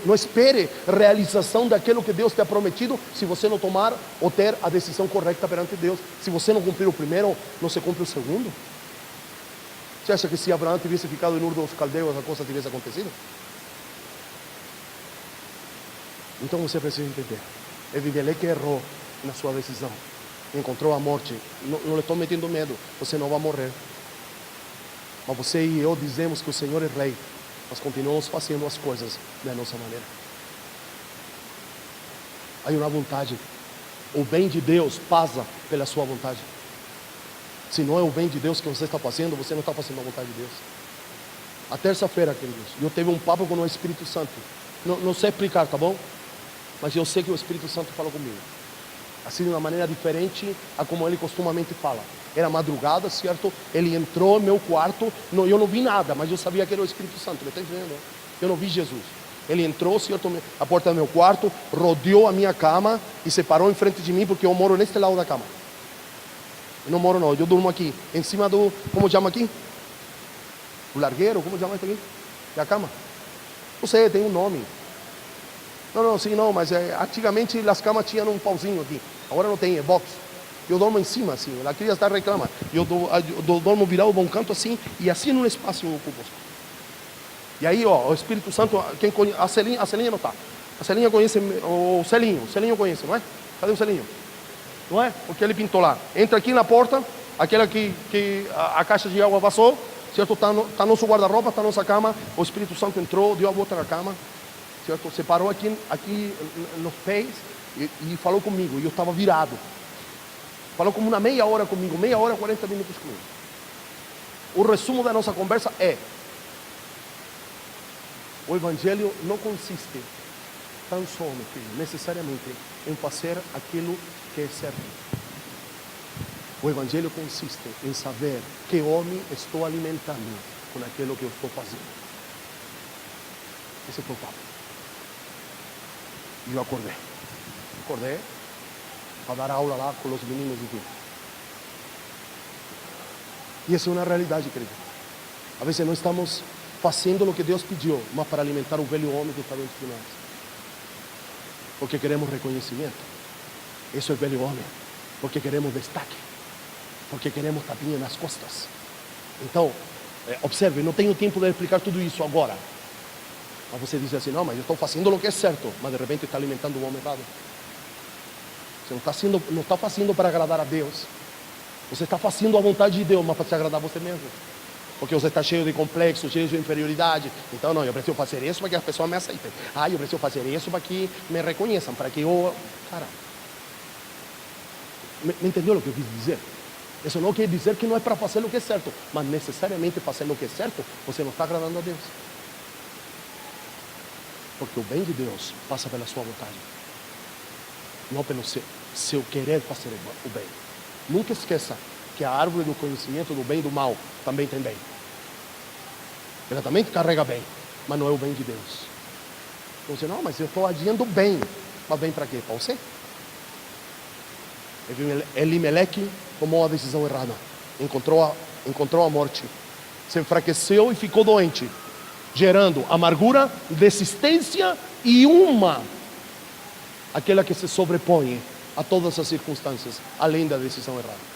Não espere realização daquilo que Deus te ha prometido se você não tomar ou ter a decisão correta perante Deus. Se você não cumprir o primeiro, não se cumpre o segundo. Você acha que se Abraão tivesse ficado em Ur dos Caldeus, a coisa tivesse acontecido? Então você precisa entender. Evimelec errou na sua decisão. Encontrou a morte. Não lhe estou metendo medo. Você não vai morrer. Mas você e eu dizemos que o Senhor é Rei. Nós continuamos fazendo as coisas da nossa maneira. Há uma vontade. O bem de Deus passa pela sua vontade. Se não é o bem de Deus que você está fazendo, você não está fazendo a vontade de Deus. A terça-feira, queridos, eu tive um papo com o Espírito Santo. Não sei explicar, tá bom? Mas eu sei que o Espírito Santo falou comigo. Assim, de uma maneira diferente a como ele costumamente fala. Era madrugada, certo? Ele entrou no meu quarto. Eu não vi nada, mas eu sabia que era o Espírito Santo. Me está entendendo? Eu não vi Jesus. Ele entrou, certo? A porta do meu quarto, rodeou a minha cama e se parou em frente de mim, porque eu moro neste lado da cama. Eu não moro, não. Eu durmo aqui, em cima do. Como chama aqui? O largueiro? Como chama isso aqui? É a cama? Não sei, tem um nome. Não, mas antigamente as camas tinham um pauzinho aqui. Agora não tem, é box. Eu dormo em cima, assim. A criança reclama. Eu dormo virado para um canto assim, e assim no espaço eu ocupo. E aí, ó, o Espírito Santo, quem conhece, a Celinha não está. A Celinha conhece o Celinho conhece, não é? Cadê o Celinho? Não é? Porque ele pintou lá. Entra aqui na porta, aquela que a caixa de água vazou, certo? Está nosso guarda-roupa, está nossa cama. O Espírito Santo entrou, deu a volta na cama. Certo? Se parou aqui nos pés e falou comigo, e eu estava virado. Falou como uma meia hora comigo, meia hora, 40 minutos comigo. O resumo da nossa conversa é: o Evangelho não consiste tão só, meu filho, necessariamente em fazer aquilo que é certo. O Evangelho consiste em saber que homem estou alimentando com aquilo que eu estou fazendo. Esse foi o papo. E eu acordei para dar aula lá com os meninos e tudo. E essa é uma realidade, querido. A vezes não estamos fazendo o que Deus pediu, mas para alimentar o velho homem que está dentro de nós. Porque queremos reconhecimento. Isso é o velho homem. Porque queremos destaque. Porque queremos tapinha nas costas. Então, observe, não tenho tempo de explicar tudo isso agora. Mas você diz assim, não, mas eu estou fazendo o que é certo, mas de repente está alimentando o homem errado. Você não está fazendo para agradar a Deus. Você está fazendo a vontade de Deus, mas para se agradar você mesmo. Porque você está cheio de complexo, cheio de inferioridade. Então, não, eu preciso fazer isso para que as pessoas me aceitem. Eu preciso fazer isso para que me reconheçam, para que eu... Cara, me entendeu o que eu quis dizer? Isso não quer dizer que não é para fazer o que é certo, mas necessariamente fazendo o que é certo, você não está agradando a Deus. Porque o bem de Deus passa pela sua vontade, não pelo seu querer fazer o bem. Nunca esqueça que a árvore do conhecimento do bem e do mal também tem bem. Ela também carrega bem, mas não é o bem de Deus. Então você, não, mas eu estou agindo bem. Mas bem para quê? Para você? Elimeleque tomou a decisão errada. Encontrou a morte. Se enfraqueceu e ficou doente, gerando amargura, desistência e aquela que se sobrepõe a todas as circunstâncias, além da decisão errada.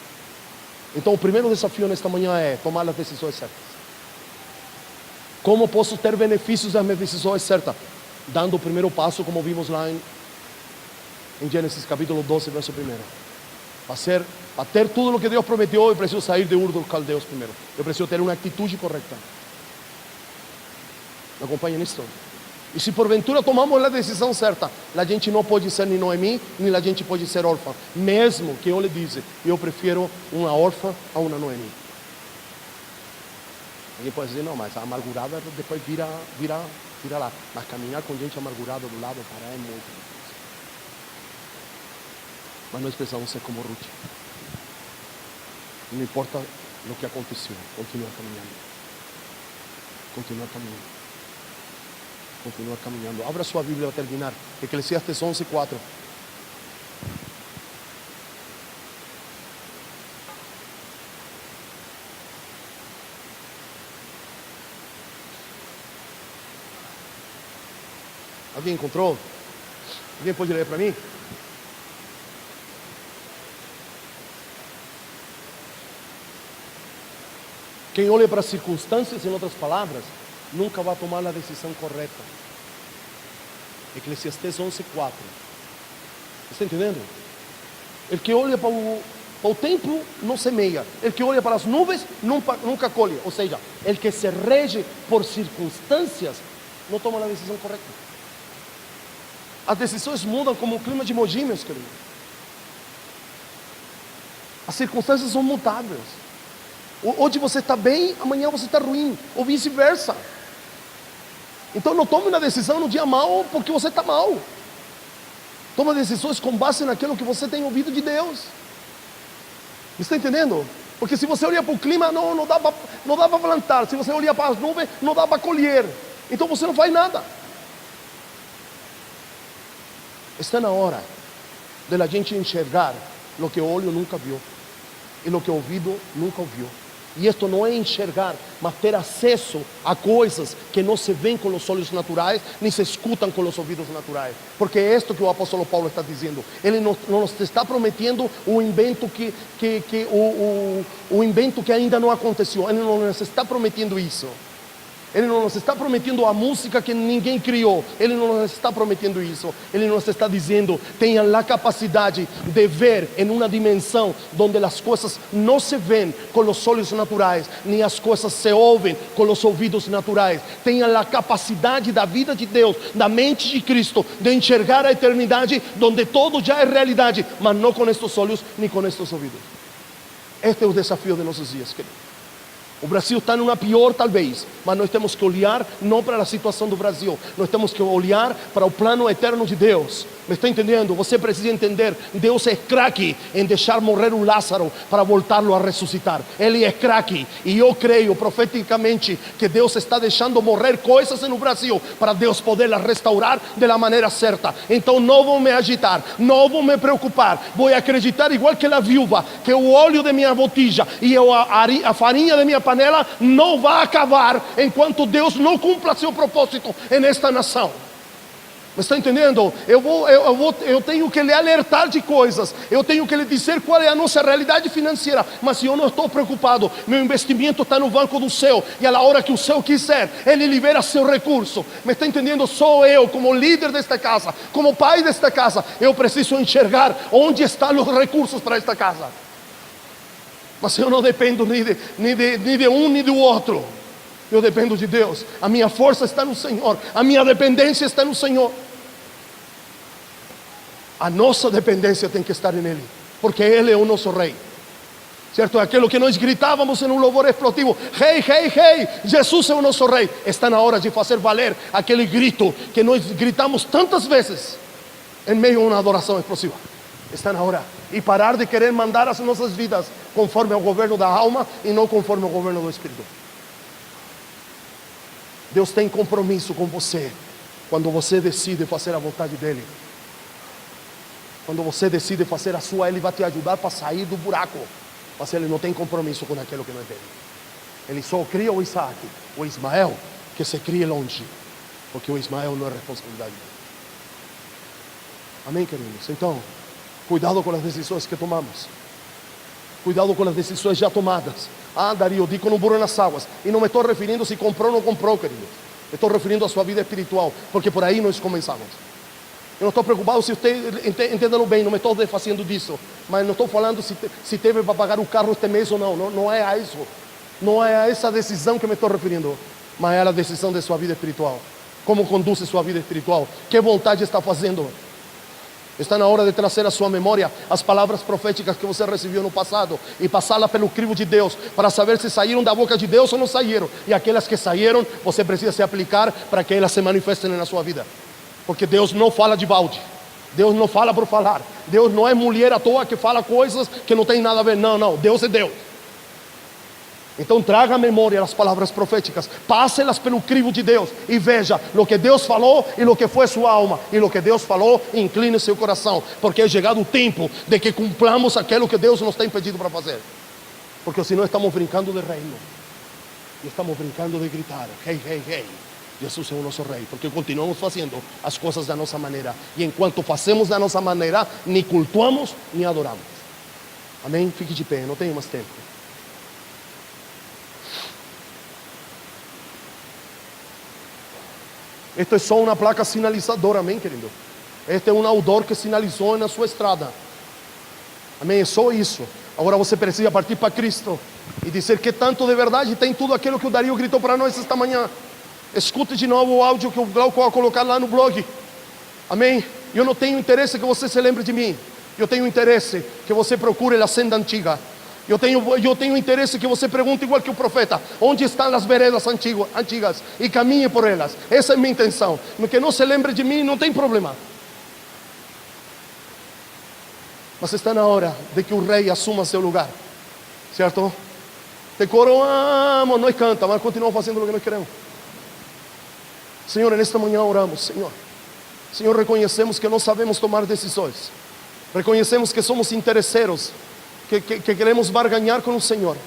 Então o primeiro desafio nesta manhã é tomar as decisões certas. Como posso ter benefícios das minhas decisões certas? Dando o primeiro passo, como vimos lá em Gênesis capítulo 12, verso 1. Para ter tudo o que Deus prometeu, eu preciso sair de Ur dos Caldeus primeiro. Eu preciso ter uma atitude correta. Me acompanha nisso? E se porventura tomamos a decisão certa, a gente não pode ser nem Noemi, nem a gente pode ser órfã. Mesmo que eu lhe diga, eu prefiro uma órfã a uma Noemi. Alguém pode dizer, não, mas a amargurada depois vira lá. Mas caminhar com gente amargurada do lado para é muito difícil. Mas nós precisamos ser como Ruth. Não importa o que aconteceu, continua caminhando. Continua caminhando. Continua caminhando. Abra sua Bíblia para terminar. Eclesiastes 11:4. Alguém encontrou? Alguém pode ler para mim? Quem olha para as circunstâncias, em outras palavras, nunca vai tomar a decisão correta. Eclesiastes 11:4. Está entendendo? El que olha para o tempo não semeia. El que olha para as nuvens nunca colhe. Ou seja, el que se rege por circunstâncias não toma a decisão correta. As decisões mudam como o clima de Mogi, meus queridos. As circunstâncias são mutáveis. Hoje você está bem, amanhã você está ruim, ou vice-versa. Então não tome uma decisão no dia mau porque você está mal. Toma decisões com base naquilo que você tem ouvido de Deus. Me está entendendo? Porque se você olhar para o clima, não dá para plantar. Se você olhar para as nuvens, não dá para colher. Então você não faz nada. Está na hora de a gente enxergar o que o olho nunca viu e o que o ouvido nunca ouviu. E isto não é enxergar, mas ter acesso a coisas que não se veem com os olhos naturais, nem se escutam com os ouvidos naturais. Porque é isto que o apóstolo Paulo está dizendo. Ele não nos está prometendo o invento o invento que ainda não aconteceu. Ele não nos está prometendo isso. Ele não nos está prometendo a música que ninguém criou. Ele não nos está prometendo isso. Ele nos está dizendo: tenham a capacidade de ver em uma dimensão onde as coisas não se veem com os olhos naturais, nem as coisas se ouvem com os ouvidos naturais. Tenham a capacidade da vida de Deus, da mente de Cristo, de enxergar a eternidade onde todo já é realidade, mas não com estes olhos nem com estes ouvidos. Este é o desafio de nossos dias, querido. O Brasil está numa pior talvez, mas nós temos que olhar não para a situação do Brasil, nós temos que olhar para o plano eterno de Deus. Me está entendendo? Você precisa entender, Deus é craque em deixar morrer o Lázaro para voltá-lo a ressuscitar. Ele é craque, e eu creio profeticamente que Deus está deixando morrer coisas no Brasil para Deus poder restaurar da maneira certa. Então não vou me agitar, não vou me preocupar, vou acreditar igual que a viúva, que o óleo de minha botija e a farinha de minha panela não vai acabar enquanto Deus não cumpra seu propósito nesta nação. Me está entendendo? Eu tenho que lhe alertar de coisas, eu tenho que lhe dizer qual é a nossa realidade financeira, mas se eu não estou preocupado, meu investimento está no banco do céu, e a hora que o céu quiser, Ele libera seu recurso. Me está entendendo? Sou eu, como líder desta casa, como pai desta casa, eu preciso enxergar onde estão os recursos para esta casa. Mas eu não dependo nem de um nem do outro. Eu dependo de Deus. A minha força está no Senhor, a minha dependência está no Senhor. A nossa dependência tem que estar nele, porque Ele é o nosso Rei. Certo? Aquilo que nós gritávamos em um louvor explosivo: Rei, Rei, Rei, Jesus é o nosso Rei. Está na hora de fazer valer aquele grito que nós gritamos tantas vezes em meio a uma adoração explosiva. Está na hora. E parar de querer mandar as nossas vidas conforme ao governo da alma e não conforme ao governo do Espírito. Deus tem compromisso com você quando você decide fazer a vontade dEle. Quando você decide fazer a sua, Ele vai te ajudar para sair do buraco. Mas Ele não tem compromisso com aquilo que não é dele. Ele só cria o Isaac, o Ismael, que se crie longe, porque o Ismael não é responsabilidade dele. Amém, queridos? Então, cuidado com as decisões que tomamos. Cuidado com as decisões já tomadas. Ah, Dario, digo no burro nas águas. E não me estou referindo se comprou ou não comprou, querido. Me estou referindo à sua vida espiritual, porque por aí nós começamos. Eu não estou preocupado se você, entendendo bem, não me estou desfazendo disso. Mas não estou falando se teve para pagar o carro este mês ou não. Não é a isso. Não é a essa decisão que me estou referindo. Mas é a decisão de sua vida espiritual. Como conduz sua vida espiritual? Que vontade está fazendo? Está na hora de trazer à sua memória as palavras proféticas que você recebeu no passado e passá-las pelo crivo de Deus, para saber se saíram da boca de Deus ou não saíram. E aquelas que saíram, você precisa se aplicar para que elas se manifestem na sua vida. Porque Deus não fala de balde, Deus não fala por falar, Deus não é mulher à toa que fala coisas que não tem nada a ver. Não, Deus é Deus. Então traga à memória as palavras proféticas, passe-las pelo crivo de Deus e veja o que Deus falou e o que foi sua alma. E o que Deus falou, incline seu coração, porque é chegado o tempo de que cumplamos aquilo que Deus nos tem pedido para fazer. Porque senão estamos brincando de reino e estamos brincando de gritar: hey, hey, hey, Jesus é o nosso rei, porque continuamos fazendo as coisas da nossa maneira. E enquanto fazemos da nossa maneira, nem cultuamos, nem adoramos. Amém? Fique de pé, não tenho mais tempo. Esto é só uma placa sinalizadora, amém, querido? Este é um outdoor que sinalizou na sua estrada. Amém, é só isso. Agora você precisa partir para Cristo e dizer que tanto de verdade tem tudo aquilo que o Dario gritou para nós esta manhã. Escute de novo o áudio que o Glauco vai colocar lá no blog. Amém? Eu não tenho interesse que você se lembre de mim. Eu tenho interesse que você procure a senda antiga. Eu tenho interesse que você pergunte igual que o profeta: onde estão as veredas antigas? E caminhe por elas. Essa é a minha intenção. Que não se lembre de mim, não tem problema. Mas está na hora de que o rei assuma seu lugar. Certo? Te coroamos, nós cantamos, mas continuamos fazendo o que nós queremos. Senhor, nesta manhã oramos, Senhor. Senhor, reconhecemos que não sabemos tomar decisões. Reconhecemos que somos interesseiros. Que queremos barganhar com o Senhor,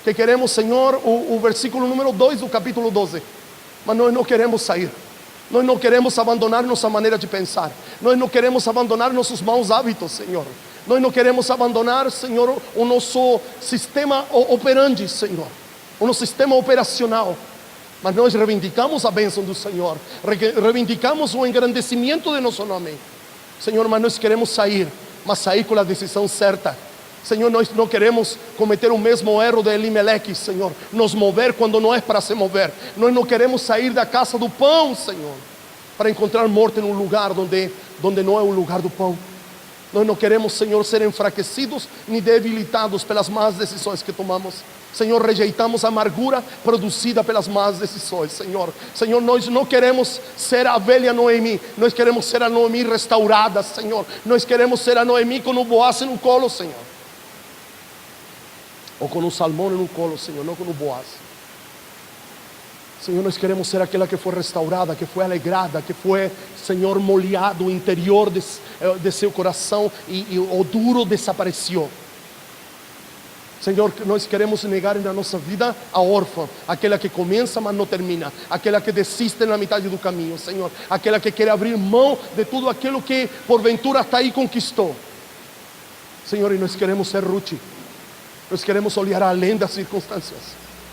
que queremos, Senhor, o versículo número 2 do capítulo 12, mas nós não queremos sair, nós não queremos abandonar nossa maneira de pensar, nós não queremos abandonar nossos maus hábitos, Senhor, nós não queremos abandonar, Senhor, o nosso sistema operandi, Senhor, o nosso sistema operacional, mas nós reivindicamos a bênção do Senhor, reivindicamos o engrandecimento de nosso nome, Senhor, mas nós queremos sair, mas sair com a decisão certa. Senhor, nós não queremos cometer o mesmo erro de Elimeleque, Senhor, nos mover quando não é para se mover. Nós não queremos sair da casa do pão, Senhor, para encontrar morte num lugar onde não é o lugar do pão. Nós não queremos, Senhor, ser enfraquecidos nem debilitados pelas más decisões que tomamos. Senhor, rejeitamos a amargura produzida pelas más decisões, Senhor. Senhor, nós não queremos ser a velha Noemi, nós queremos ser a Noemi restaurada, Senhor. Nós queremos ser a Noemi com o Boaz no colo, Senhor. Ou com um Salmão no colo, Senhor, não com o Boaz. Senhor, nós queremos ser aquela que foi restaurada, que foi alegrada, que foi, Senhor, molhado o interior de seu coração e o duro desapareceu. Senhor, nós queremos negar na nossa vida a órfã, aquela que começa mas não termina, aquela que desiste na metade do caminho, Senhor, aquela que quer abrir mão de tudo aquilo que porventura está aí conquistou. Senhor, e nós queremos ser Ruth. Nós queremos olhar além das circunstâncias.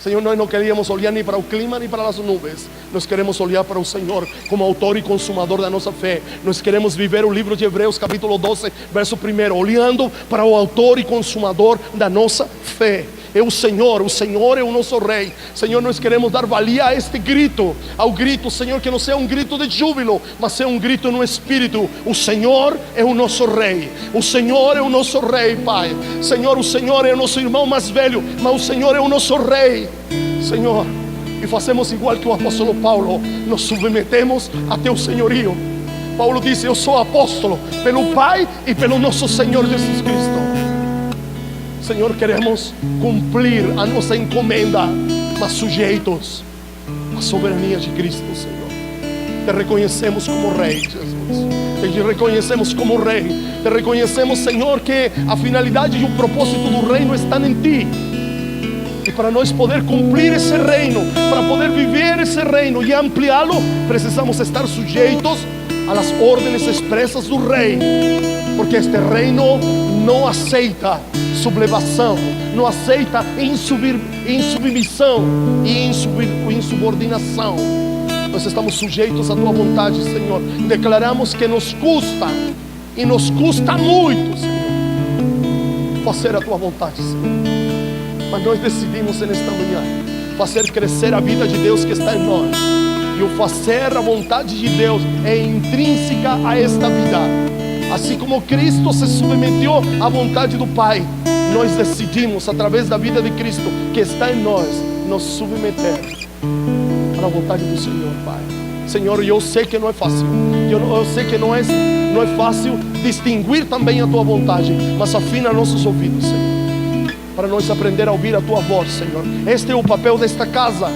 Senhor, nós não queríamos olhar nem para o clima nem para as nuvens. Nós queremos olhar para o Senhor como autor e consumador da nossa fé. Nós queremos viver o livro de Hebreus capítulo 12 verso 1, olhando para o autor e consumador da nossa fé. É o Senhor é o nosso Rei. Senhor, nós queremos dar valia a este grito, ao grito, Senhor, que não seja um grito de júbilo, mas seja um grito no Espírito. O Senhor é o nosso Rei, o Senhor é o nosso Rei, Pai. Senhor, o Senhor é o nosso irmão mais velho, mas o Senhor é o nosso Rei, Senhor. E fazemos igual que o apóstolo Paulo, nos submetemos a teu senhorio. Paulo disse: eu sou apóstolo pelo Pai e pelo nosso Senhor Jesus Cristo. Senhor, queremos cumprir a nossa encomenda, mas sujeitos à soberania de Cristo, Senhor. Te reconhecemos como Rei, Jesus. Te reconhecemos como Rei. Te reconhecemos, Senhor, que a finalidade e o propósito do reino estão em Ti. E para nós poder cumprir esse reino, para poder viver esse reino e ampliá-lo, precisamos estar sujeitos às ordens expressas do Rei. Porque este reino não aceita sublevação, não aceita insubmissão e insubordinação. Nós estamos sujeitos à Tua vontade, Senhor. Declaramos que nos custa, e nos custa muito, Senhor, fazer a Tua vontade, Senhor. Mas nós decidimos nesta manhã fazer crescer a vida de Deus que está em nós. E o fazer a vontade de Deus é intrínseca a esta vida. Assim como Cristo se submeteu à vontade do Pai, nós decidimos, através da vida de Cristo que está em nós, nos submeter à vontade do Senhor, Pai. Senhor, eu sei que não é fácil, eu sei que não é fácil distinguir também a Tua vontade, mas afina nossos ouvidos, Senhor, para nós aprender a ouvir a Tua voz, Senhor. Este é o papel desta casa,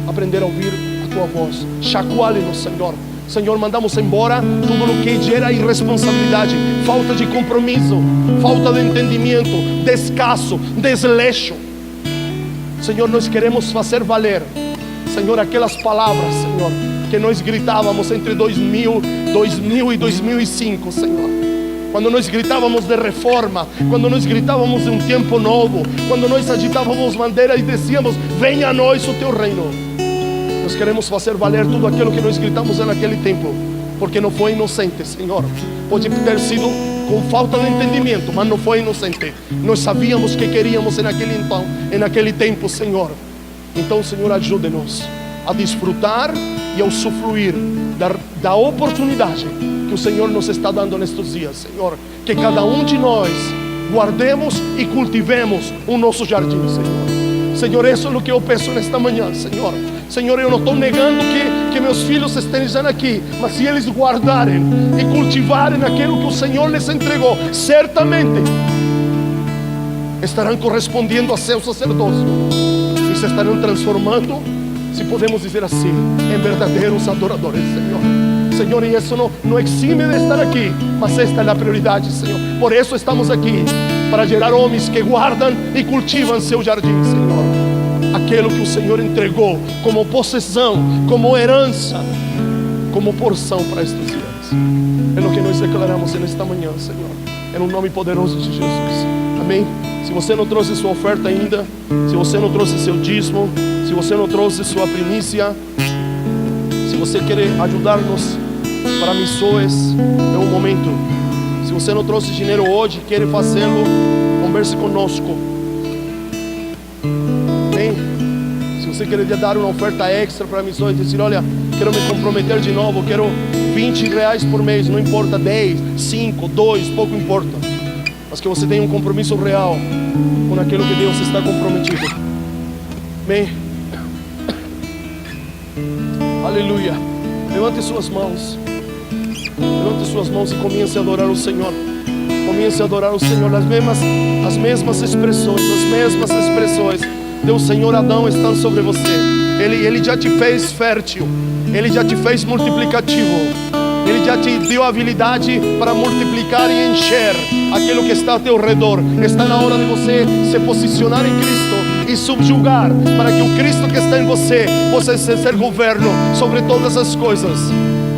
aprender a ouvir a Tua voz. Chacoalhe-nos, Senhor. Senhor, mandamos embora tudo o que gera irresponsabilidade, falta de compromisso, falta de entendimento, descaso, desleixo. Senhor, nós queremos fazer valer, Senhor, aquelas palavras, Senhor, que nós gritávamos entre 2000 e 2005, Senhor. Quando nós gritávamos de reforma, quando nós gritávamos de um tempo novo, quando nós agitávamos bandeira e dizíamos: venha a nós o Teu reino. Nós queremos fazer valer tudo aquilo que nós gritamos naquele tempo, porque não foi inocente, Senhor. Pode ter sido com falta de entendimento, mas não foi inocente. Nós sabíamos o que queríamos naquele tempo, Senhor. Então, Senhor, ajude-nos a desfrutar e a usufruir da oportunidade que o Senhor nos está dando nestes dias, Senhor. Que cada um de nós guardemos e cultivemos o nosso jardim, Senhor. Senhor, isso é o que eu peço nesta manhã, Senhor. Senhor, eu não estou negando que meus filhos estejam aqui, mas se eles guardarem e cultivarem aquilo que o Senhor lhes entregou, certamente estarão correspondendo a seu sacerdócio e se estarão transformando, se podemos dizer assim, em verdadeiros adoradores, Senhor. Senhor, e isso não exime de estar aqui, mas esta é a prioridade, Senhor. Por isso estamos aqui, para gerar homens que guardam e cultivam seu jardim, Senhor. Aquilo que o Senhor entregou como possessão, como herança, como porção para estes dias. É o que nós declaramos nesta manhã, Senhor, é no nome poderoso de Jesus. Amém. Se você não trouxe sua oferta ainda, se você não trouxe seu dízimo, se você não trouxe sua primícia, se você quer ajudar-nos para missões, é o momento. Se você não trouxe dinheiro hoje, quer fazê-lo, converse conosco. Se você quer dar uma oferta extra para missões, dizer: olha, quero me comprometer de novo, quero 20 reais por mês, não importa, 10, 5, 2, pouco importa, mas que você tenha um compromisso real com aquilo que Deus está comprometido. Amém. Aleluia. Levante suas mãos. Levante suas mãos e comece a adorar o Senhor. Comece a adorar o Senhor. As mesmas expressões, do Senhor Adão estão sobre você. Ele já te fez fértil, Ele já te fez multiplicativo, Ele já te deu a habilidade para multiplicar e encher aquilo que está ao teu redor. Está na hora de você se posicionar em Cristo e subjugar, para que o Cristo que está em você possa exercer governo sobre todas as coisas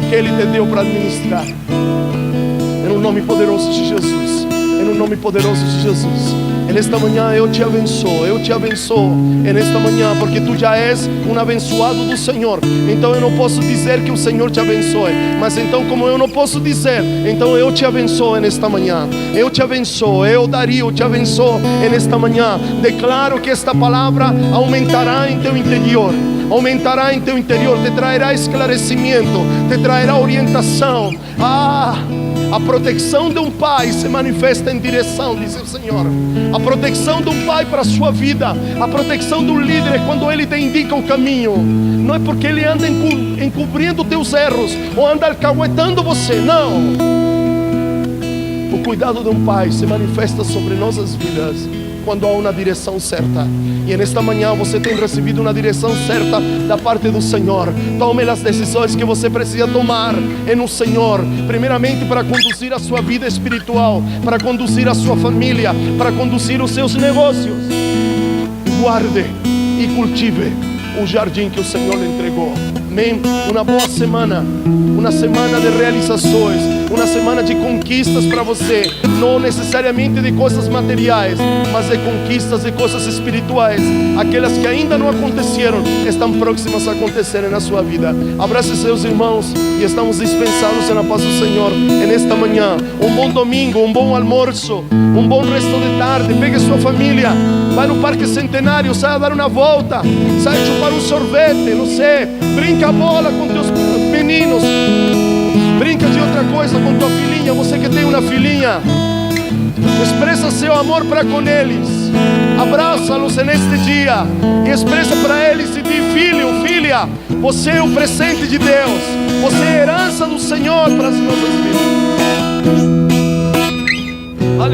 que Ele te deu para administrar. É no nome poderoso de Jesus. É no nome poderoso de Jesus. Nesta manhã eu te abençoo nesta manhã, porque tu já és um abençoado do Senhor. Então eu não posso dizer que o Senhor te abençoe, mas então, como eu não posso dizer, então eu te abençoo nesta manhã. Eu te abençoo, eu Dario te abençoo nesta manhã. Declaro que esta palavra aumentará em teu interior. Aumentará em teu interior, te trairá esclarecimento, te trairá orientação. A proteção de um pai se manifesta em direção, diz o Senhor. A proteção de um pai para a sua vida, a proteção do líder é quando ele te indica o caminho. Não é porque ele anda encobrindo teus erros ou anda alcahuetando você, não. O cuidado de um pai se manifesta sobre nossas vidas quando há uma direção certa. E nesta manhã você tem recebido uma direção certa da parte do Senhor. Tome as decisões que você precisa tomar no Senhor, primeiramente para conduzir a sua vida espiritual, para conduzir a sua família, para conduzir os seus negócios. Guarde e cultive o jardim que o Senhor lhe entregou. Amém. Uma boa semana, uma semana de realizações, uma semana de conquistas para você, não necessariamente de coisas materiais, mas de conquistas e coisas espirituais. Aquelas que ainda não aconteceram, estão próximas a acontecerem na sua vida. Abrace seus irmãos e estamos dispensados na paz do Senhor nesta manhã. Um bom domingo, um bom almoço, um bom resto de tarde. Pegue sua família, vai no Parque Centenário, saia a dar uma volta, saia a chupar um sorvete, não sei, brinca a bola com teus meninos, brinca brinca de outra coisa com tua filhinha. Você que tem uma filhinha, expressa seu amor para com eles. Abraça-los neste dia e expressa para eles e diz: filho, filha, você é o presente de Deus, você é a herança do Senhor para as nossas vidas. Aleluia.